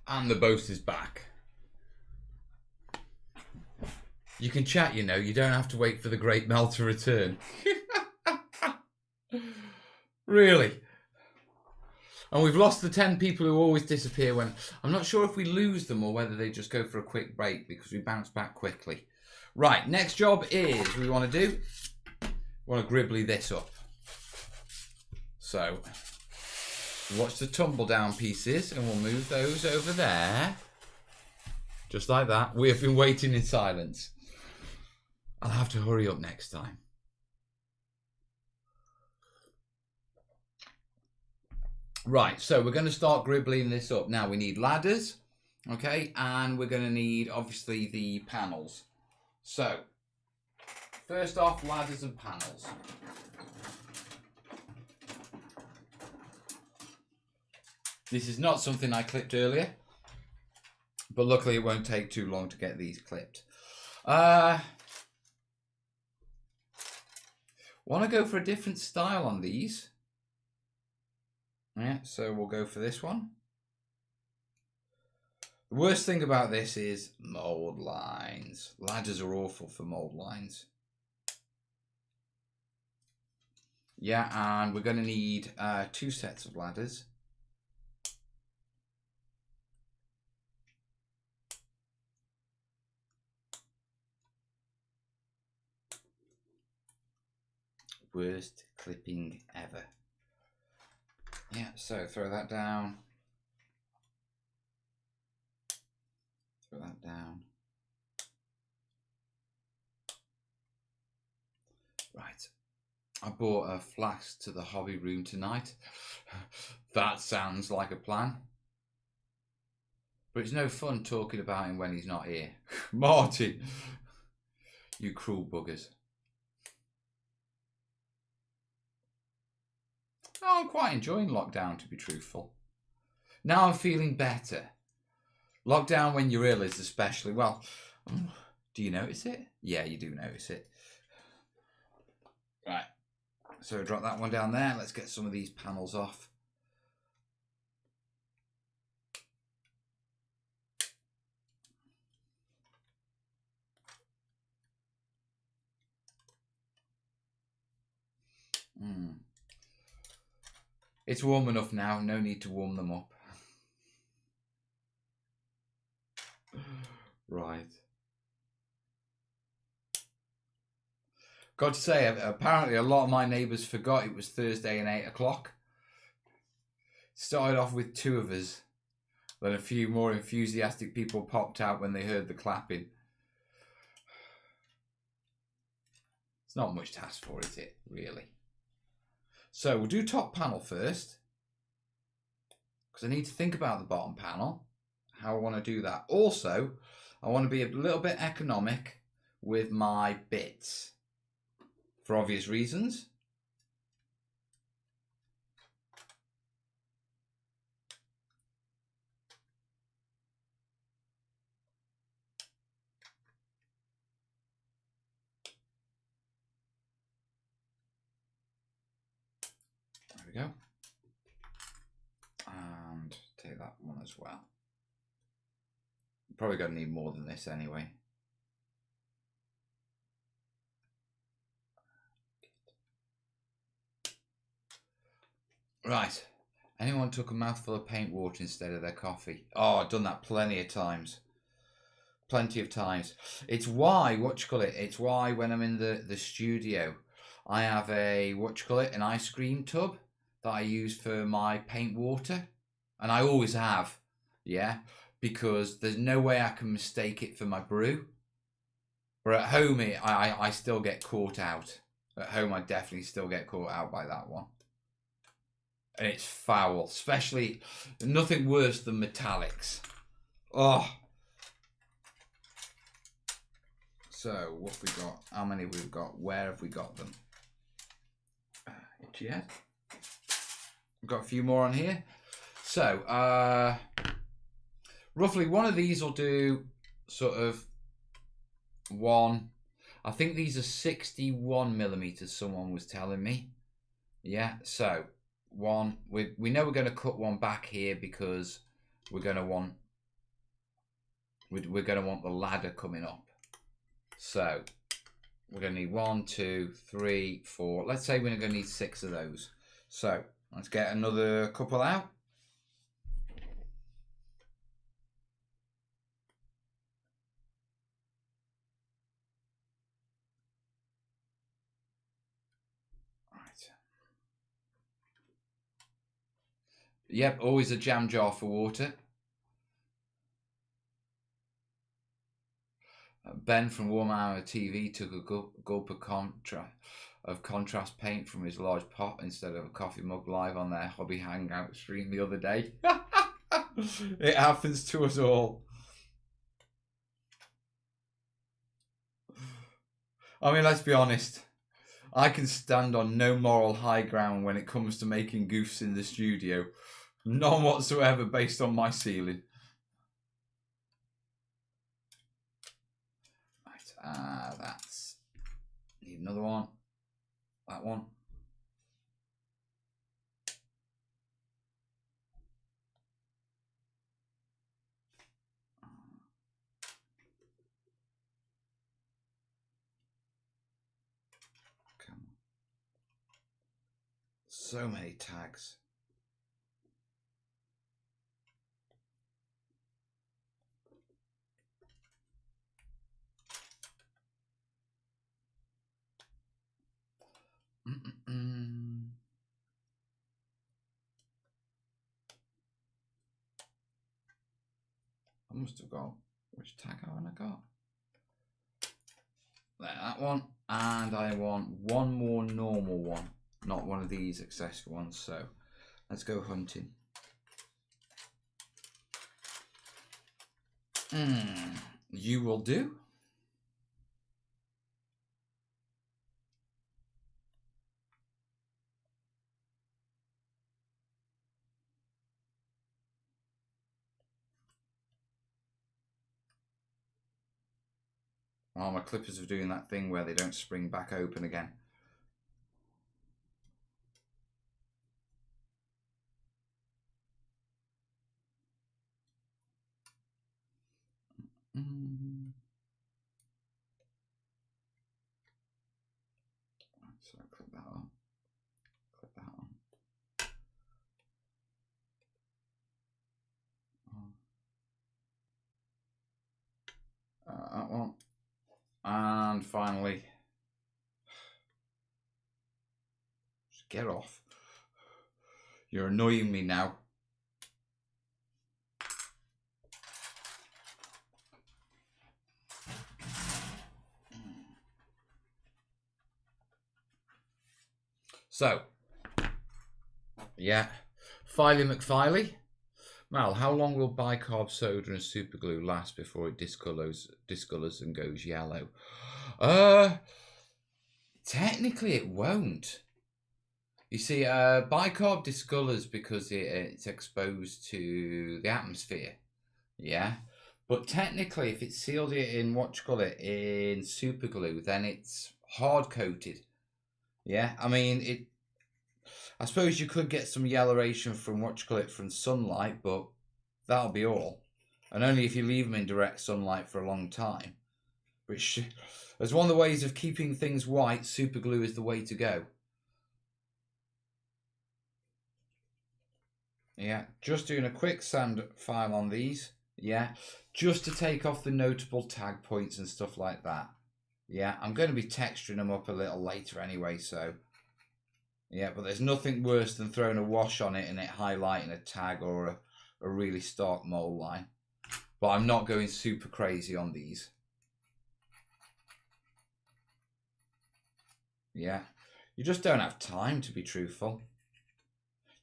And the boat is back. You can chat, you know. You don't have to wait for the great Mel to return. Really. And we've lost the 10 people who always disappear when... I'm not sure if we lose them or whether they just go for a quick break because we bounce back quickly. Right, next job is we want to gribbly this up. So, watch the tumble down pieces and we'll move those over there. Just like that. We have been waiting in silence. I'll have to hurry up next time. Right, so we're going to start gribbling this up. Now we need ladders, okay, and we're going to need, obviously, the panels. So, first off, ladders and panels. This is not something I clipped earlier, but luckily it won't take too long to get these clipped. Want to go for a different style on these. Yeah, so we'll go for this one. The worst thing about this is mold lines. Ladders are awful for mold lines. Yeah, and we're going to need 2 sets of ladders. Worst clipping ever. Yeah, so throw that down. Throw that down. Right. I bought a flask to the hobby room tonight. That sounds like a plan. But it's no fun talking about him when he's not here. Martin, you cruel buggers. Oh, I'm quite enjoying lockdown, to be truthful. Now I'm feeling better. Lockdown when you're ill is especially, well, do you notice it? Yeah, you do notice it. Right, so drop that one down there. Let's get some of these panels off. It's warm enough now, no need to warm them up. Right. Got to say, apparently a lot of my neighbours forgot it was Thursday and 8 o'clock. Started off with 2 of us. Then a few more enthusiastic people popped out when they heard the clapping. It's not much to ask for, is it, really? So we'll do top panel first, because I need to think about the bottom panel, how I want to do that. Also, I want to be a little bit economic with my bits, for obvious reasons. There we go. And take that one as well. Probably going to need more than this anyway. Right. Anyone took a mouthful of paint water instead of their coffee? Oh, I've done that plenty of times. Plenty of times. It's why, it's why when I'm in the studio, I have an ice cream tub that I use for my paint water. And I always have, yeah, because there's no way I can mistake it for my brew. But at home, I still get caught out. At home, I definitely still get caught out by that one. And it's foul, especially, nothing worse than metallics. Oh. So, what have we got? How many we've got? Where have we got them? Itchy head. We've got a few more on here. So, roughly one of these will do sort of one. I think these are 61 millimeters, someone was telling me. Yeah, so one. We know we're going to cut one back here because we're going to want we're going to want the ladder coming up. So we're going to need 1, 2, 3, 4. Let's say we're going to need 6 of those. So let's get another couple out. Yep, always a jam jar for water. Ben from Warm Hour TV took a gulp of contrast paint from his large pot instead of a coffee mug live on their hobby hangout stream the other day. It happens to us all. I mean, let's be honest. I can stand on no moral high ground when it comes to making goofs in the studio. None whatsoever based on my ceiling. Right, that's... Need another one. That one. Come on. So many tags. I must have got, which tag haven't I got? There, that one, and I want one more normal one, not one of these accessory ones, so let's go hunting. You will do. Oh, my clippers are doing that thing where they don't spring back open again. So clip that on. Clip that on. That one. And finally, just get off. You're annoying me now. So, yeah, Filey McFiley. Mal, how long will bicarb soda and super glue last before it discolors and goes yellow? Technically it won't. You see, bicarb discolors because it's exposed to the atmosphere. Yeah. But technically, if it's sealed it in, in super glue, then it's hard coated. Yeah. I mean, I suppose you could get some yellowation from from sunlight, but that'll be all. And only if you leave them in direct sunlight for a long time. Which, as one of the ways of keeping things white, super glue is the way to go. Yeah, just doing a quick sand file on these. Yeah, just to take off the notable tag points and stuff like that. Yeah, I'm going to be texturing them up a little later anyway, so... Yeah, but there's nothing worse than throwing a wash on it and it highlighting a tag or a really stark mold line. But I'm not going super crazy on these. Yeah, you just don't have time, to be truthful.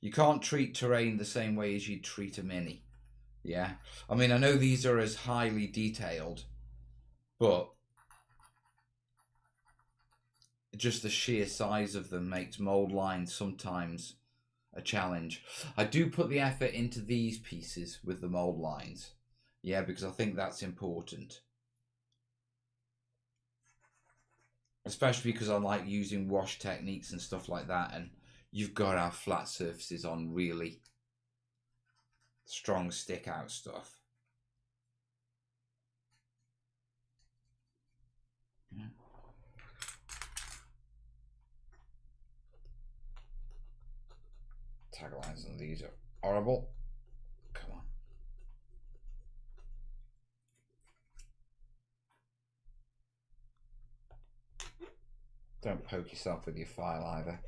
You can't treat terrain the same way as you'd treat a mini. Yeah, I mean, I know these are as highly detailed, but just the sheer size of them makes mold lines sometimes a challenge. I do put the effort into these pieces with the mold lines. Yeah, because I think that's important. Especially because I like using wash techniques and stuff like that, and you've got to have flat surfaces on really strong stick out stuff. taglines and these are horrible. Come on. Don't poke yourself with your file either.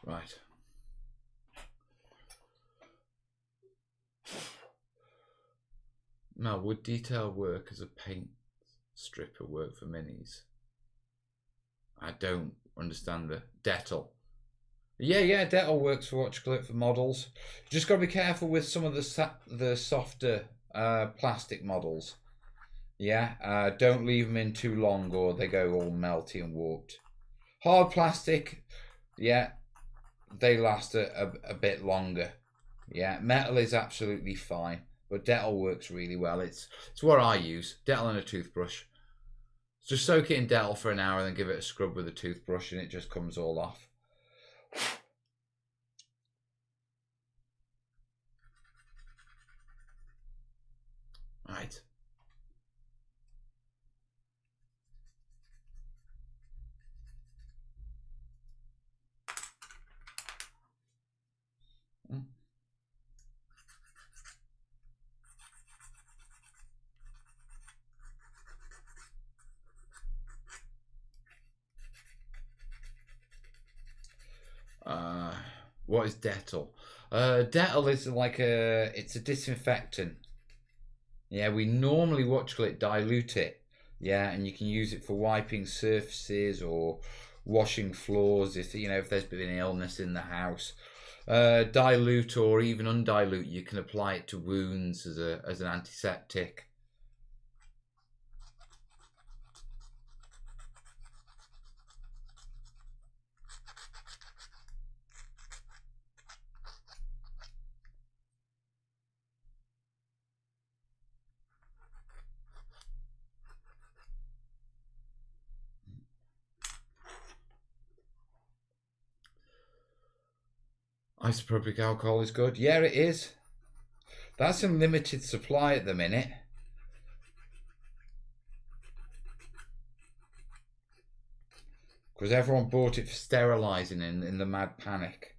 Right. Now, would detail work as a paint stripper work for minis? I don't understand the Dettol. Yeah, Dettol works for what you call it, for models. Just got to be careful with some of the softer plastic models. Yeah, don't leave them in too long or they go all melty and warped. Hard plastic, yeah, they last a bit longer. Yeah, metal is absolutely fine, but Dettol works really well. It's what I use, Dettol and a toothbrush. Just soak it in Dettol for an hour and then give it a scrub with a toothbrush and it just comes all off. Right. What is Dettol? Dettol is like it's a disinfectant. Yeah, we normally dilute it. Yeah, and you can use it for wiping surfaces or washing floors if if there's been an illness in the house. Dilute or even undilute, you can apply it to wounds as an antiseptic. Isopropyl alcohol is good. Yeah, it is. That's in limited supply at the minute. Because everyone bought it for sterilising in the mad panic.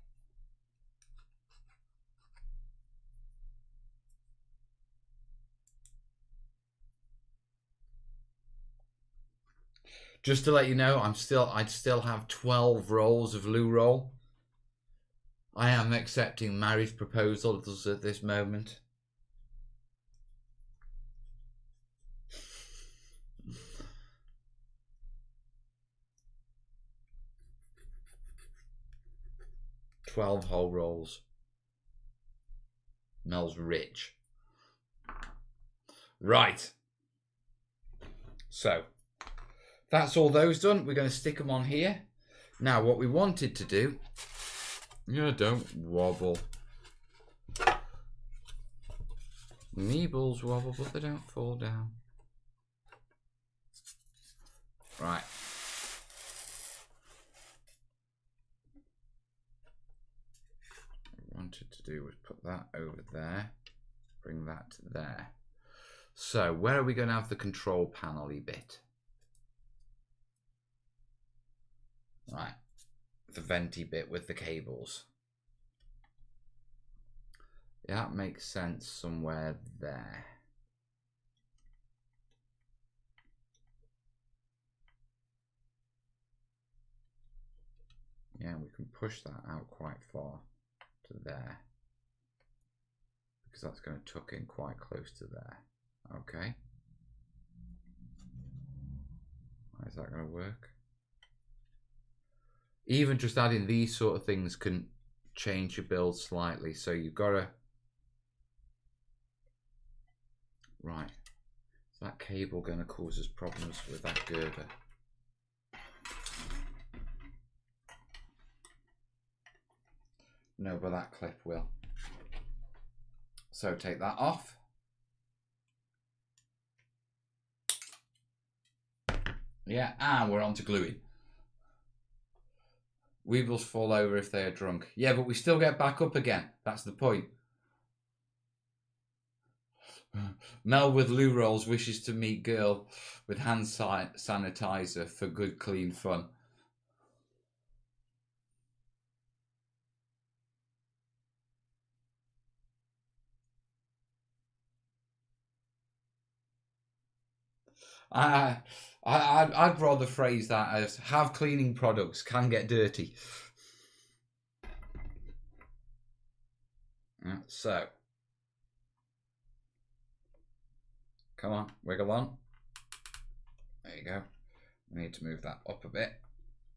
Just to let you know, I'd still have 12 rolls of loo roll. I am accepting marriage proposals at this moment. $12 whole rolls. Smells rich. Right. So, that's all those done. We're going to stick them on here. Now, what we wanted to do... Yeah, don't wobble. Meebles wobble, but they don't fall down. Right. What we wanted to do was put that over there. Bring that to there. So, where are we going to have the control panel-y bit? Right. The venty bit with the cables. Yeah, that makes sense somewhere there. Yeah, we can push that out quite far to there. Because that's going to tuck in quite close to there. Okay. How is that going to work? Even just adding these sort of things can change your build slightly. So you've got to... Right. Is that cable going to cause us problems with that girder? No, but that clip will. So take that off. Yeah, and we're on to gluing. Weebles fall over if they are drunk. Yeah, but we still get back up again. That's the point. Mel with loo rolls wishes to meet girl with hand sanitizer for good clean fun. I'd rather phrase that as have cleaning products, can get dirty. So, come on, wiggle on. There you go. We need to move that up a bit.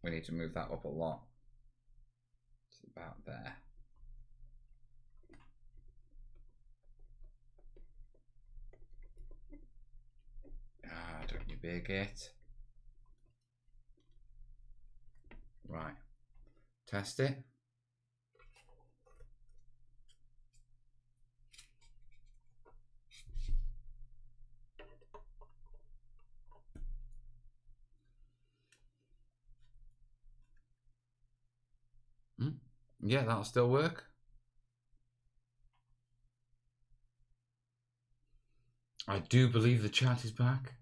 We need to move that up a lot. It's about there. Don't you big it. Right. Test it. Yeah, that'll still work. I do believe the chat is back.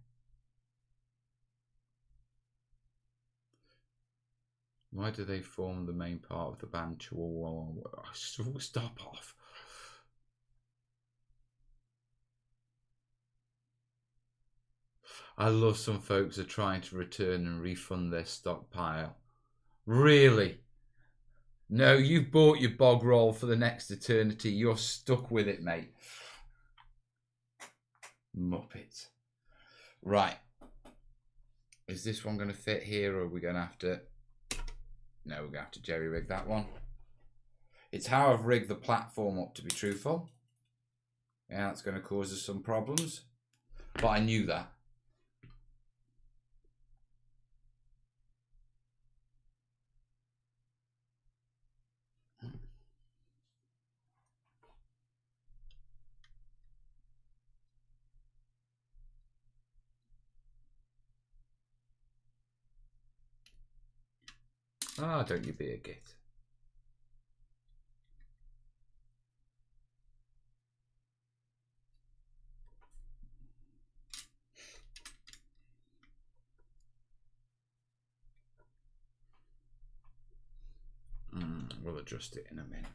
Why do they form the main part of the band? Stop off. I love some folks are trying to return and refund their stockpile. Really? No, you've bought your bog roll for the next eternity. You're stuck with it, mate. Muppet. Right. Is this one going to fit here, or are we going to have to... No, we're going to have to jerry-rig that one. It's how I've rigged the platform up, to be truthful. Yeah, that's going to cause us some problems. But I knew that. Ah, don't you be a git. We'll adjust it in a minute.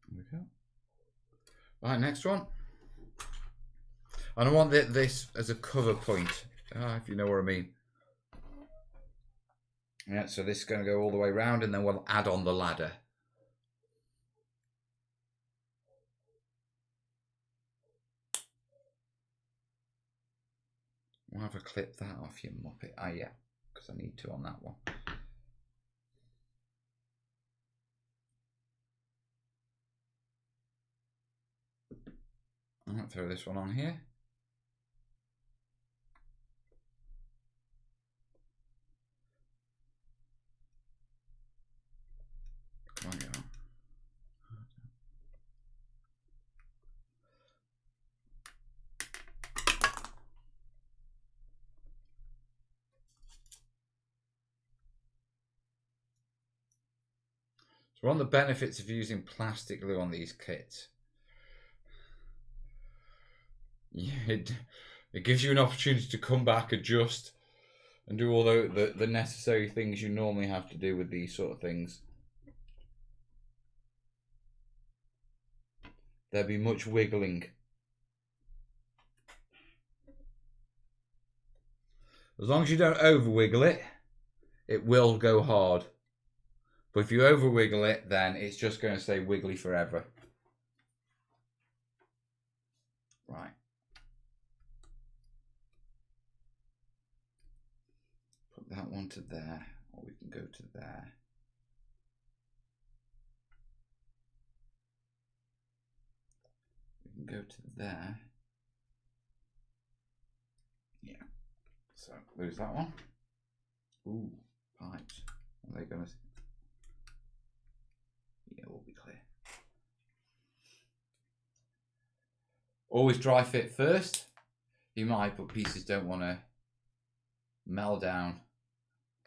There we go. Right, next one. And I want this as a cover point, if you know what I mean. Yeah, so this is going to go all the way around, and then we'll add on the ladder. We'll have a clip that off, you muppet. Ah, yeah, because I need to on that one. I might throw this one on here. Come on, go on. So one of the benefits of using plastic glue on these kits, it gives you an opportunity to come back, adjust, and do all the necessary things you normally have to do with these sort of things. There'll be much wiggling. As long as you don't over wiggle it, it will go hard. But if you over wiggle it, then it's just going to stay wiggly forever. Right. Put that one to there, or we can go to there. We can go to there. Yeah. So lose that one. Ooh, pipes. Are they going to... Yeah, we'll be clear. Always dry fit first. You might, but pieces don't want to melt down,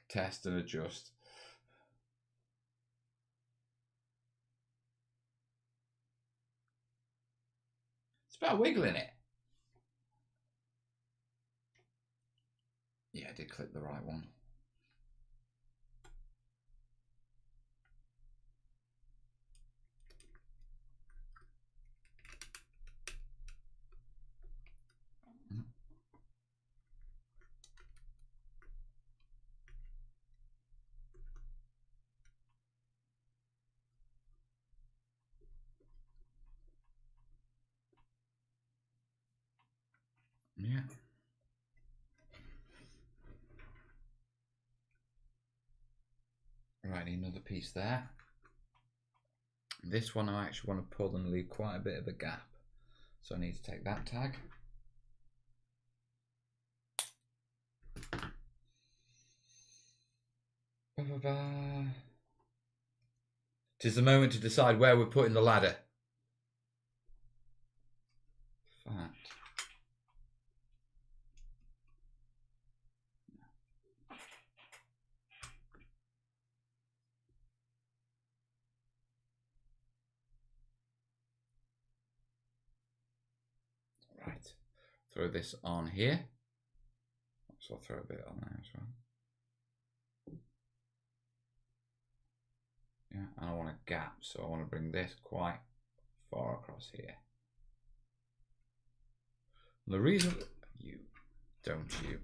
test and adjust. about wiggling it. Yeah, I did click the right one. Yeah. Right, need another piece there. This one I actually want to pull and leave quite a bit of a gap. So I need to take that tag. Tis the moment to decide where we're putting the ladder. Fact. Right. Throw this on here. So I'll throw a bit on there as well. Yeah, and I want a gap, so I want to bring this quite far across here. And the reason you don't you.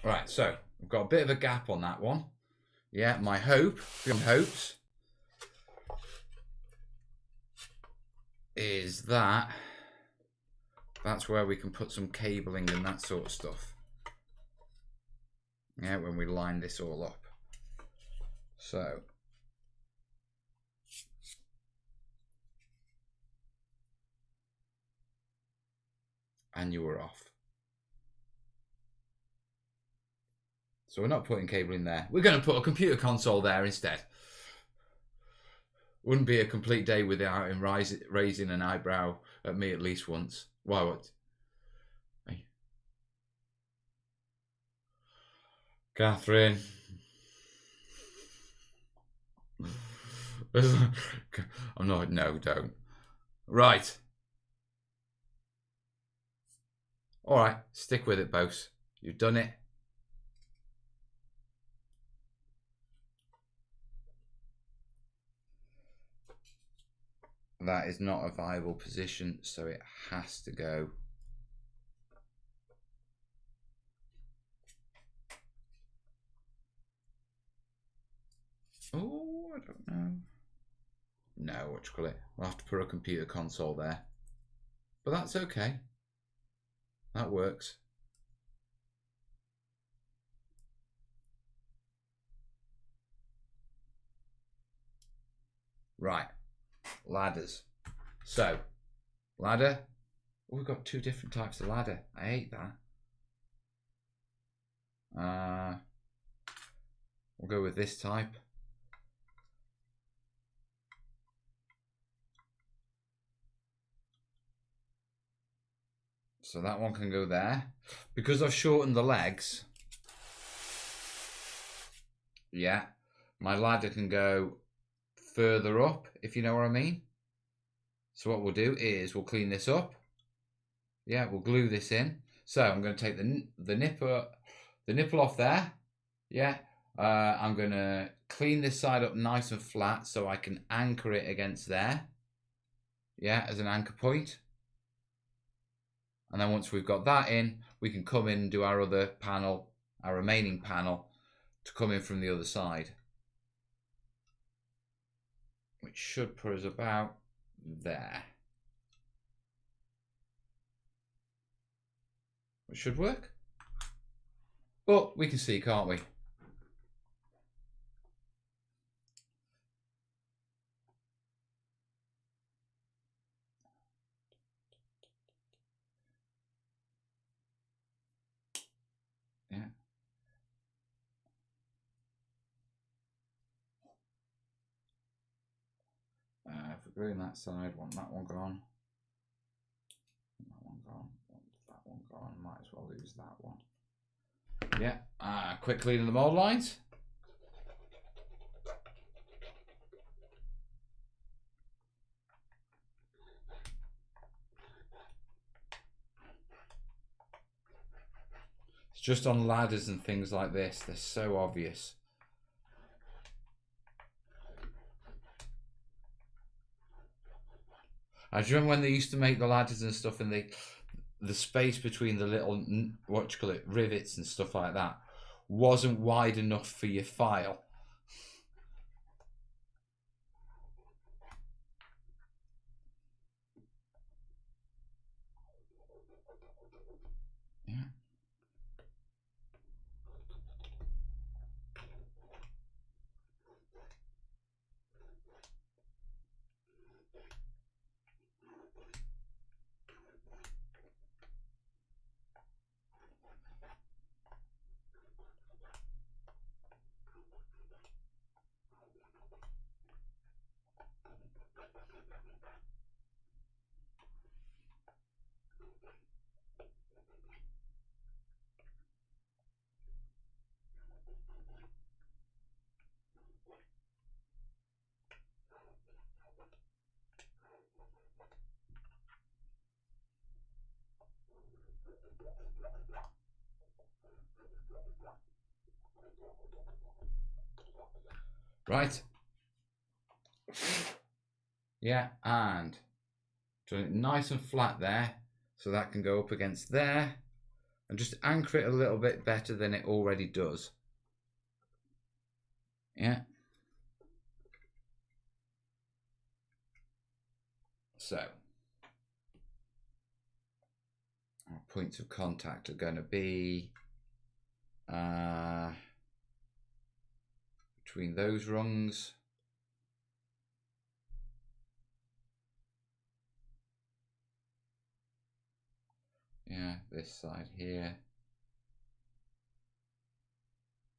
Right, so we've got a bit of a gap on that one. Yeah, my hope, beyond hopes, is that that's where we can put some cabling and that sort of stuff. Yeah, when we line this all up. So and you were off. So we're not putting cable in there. We're going to put a computer console there instead. Wouldn't be a complete day without him raising an eyebrow at me at least once. Why, what? Hey. Catherine. I'm not, no, don't. Right. All right, stick with it, boss. You've done it. That is not a viable position, so it has to go. Oh, I don't know. No, what you call it? We'll have to put a computer console there. But that's okay. That works. Right. Ladders. So, ladder. Oh, we've got two different types of ladder. I hate that. We'll go with this type. So that one can go there. Because I've shortened the legs, yeah, my ladder can go further up, if you know what I mean. So what we'll do is we'll clean this up. Yeah, we'll glue this in. So I'm going to take the nipple off there. Yeah, I'm going to clean this side up nice and flat so I can anchor it against there. Yeah, as an anchor point. And then once we've got that in, we can come in and do our other panel, our remaining panel, to come in from the other side. Which should put us about there. Which should work. But we can see, can't we? Yeah. If we're gluing that side, want that one gone. That one gone. Want Oh, God, I might as well lose that one. Yeah, quick clean of the mold lines. It's just on ladders and things like this, they're so obvious. I remember when they used to make the ladders and stuff, and the space between the little, what you call it, rivets and stuff like that wasn't wide enough for your file. Yeah. Right. Yeah, and doing it nice and flat there, so that can go up against there, and just anchor it a little bit better than it already does. Yeah. So our points of contact are going to be between those rungs. Yeah, this side here.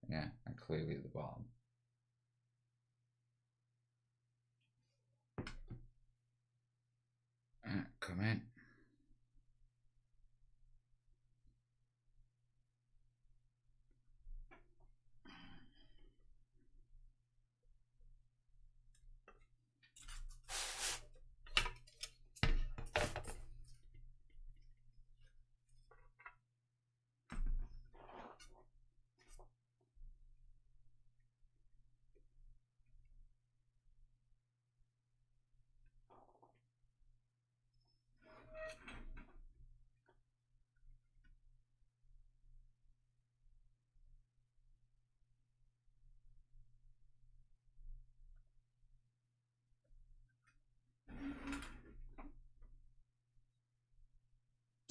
Yeah, and clearly at the bottom. Come in.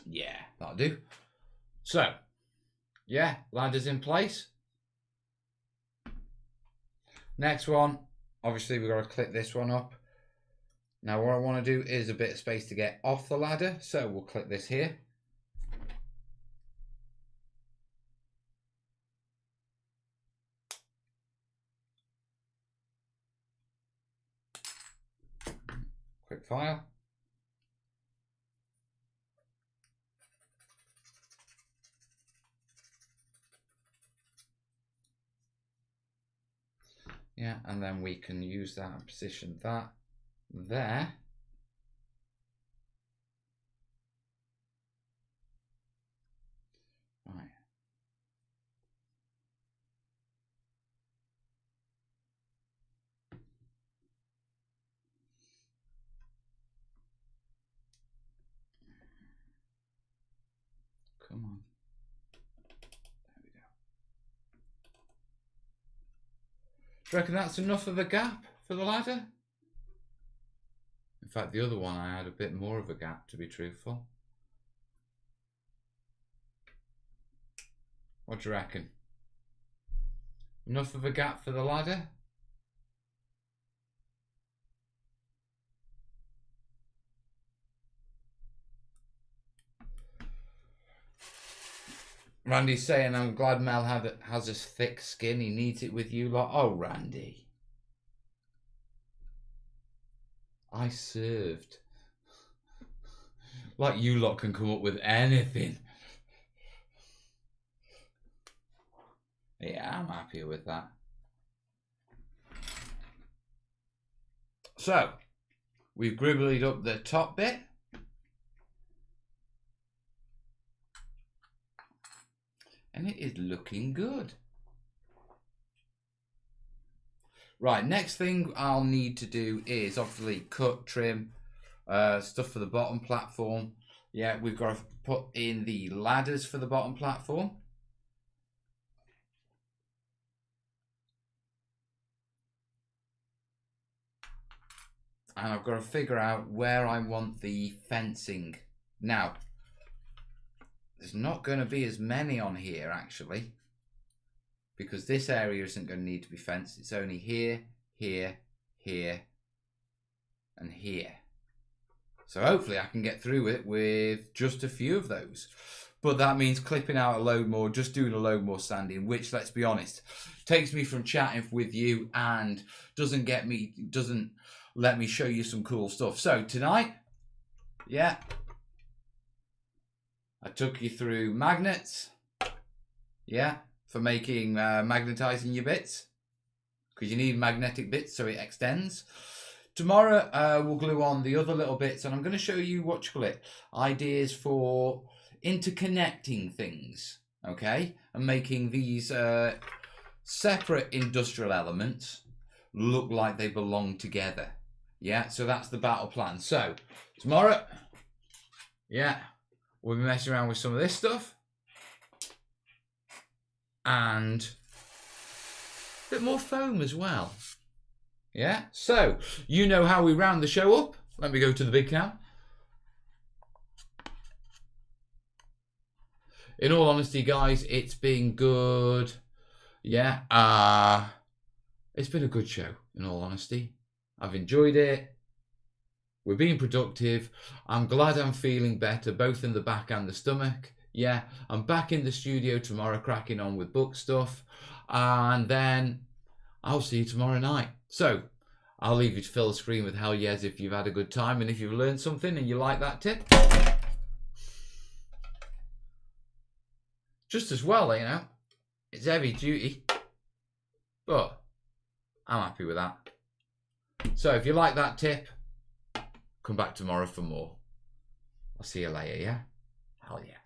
Yeah, that'll do. So, yeah, ladder's in place. Next one, obviously we've got to clip this one up. Now what I want to do is a bit of space to get off the ladder, so we'll clip this here. Quick file. Yeah, and then we can use that and position that there. Right. Come on. There we go. Do you reckon that's enough of a gap for the ladder? In fact, the other one I had a bit more of a gap, to be truthful. What do you reckon? Enough of a gap for the ladder? Randy's saying, I'm glad Mel has a thick skin. He needs it with you lot. Oh, Randy. I served. Like you lot can come up with anything. Yeah, I'm happy with that. So, we've gribbled up the top bit. And it is looking good. Right, next thing I'll need to do is obviously cut, trim, stuff for the bottom platform. Yeah, we've got to put in the ladders for the bottom platform. And I've got to figure out where I want the fencing. Now, there's not going to be as many on here actually, because this area isn't going to need to be fenced. It's only here, here, here, and here. So hopefully I can get through it with just a few of those. But that means clipping out a load more, just doing a load more sanding, which, let's be honest, takes me from chatting with you and doesn't let me show you some cool stuff. So tonight, yeah, I took you through magnets, yeah, for making magnetizing your bits, because you need magnetic bits so it extends. Tomorrow we'll glue on the other little bits, and I'm going to show you what you call it, ideas for interconnecting things, okay, and making these separate industrial elements look like they belong together. Yeah, so that's the battle plan. So tomorrow, yeah, we'll be messing around with some of this stuff and a bit more foam as well. Yeah, so you know how we round the show up. Let me go to the big cam. In all honesty, guys, it's been good. Yeah, it's been a good show, in all honesty. I've enjoyed it. We're being productive. I'm glad I'm feeling better, both in the back and the stomach. Yeah, I'm back in the studio tomorrow, cracking on with book stuff. And then I'll see you tomorrow night. So I'll leave you to fill the screen with hell yes if you've had a good time and if you've learned something and you like that tip. Just as well, you know, it's heavy duty, but I'm happy with that. So if you like that tip, come back tomorrow for more. I'll see you later, yeah? Hell yeah.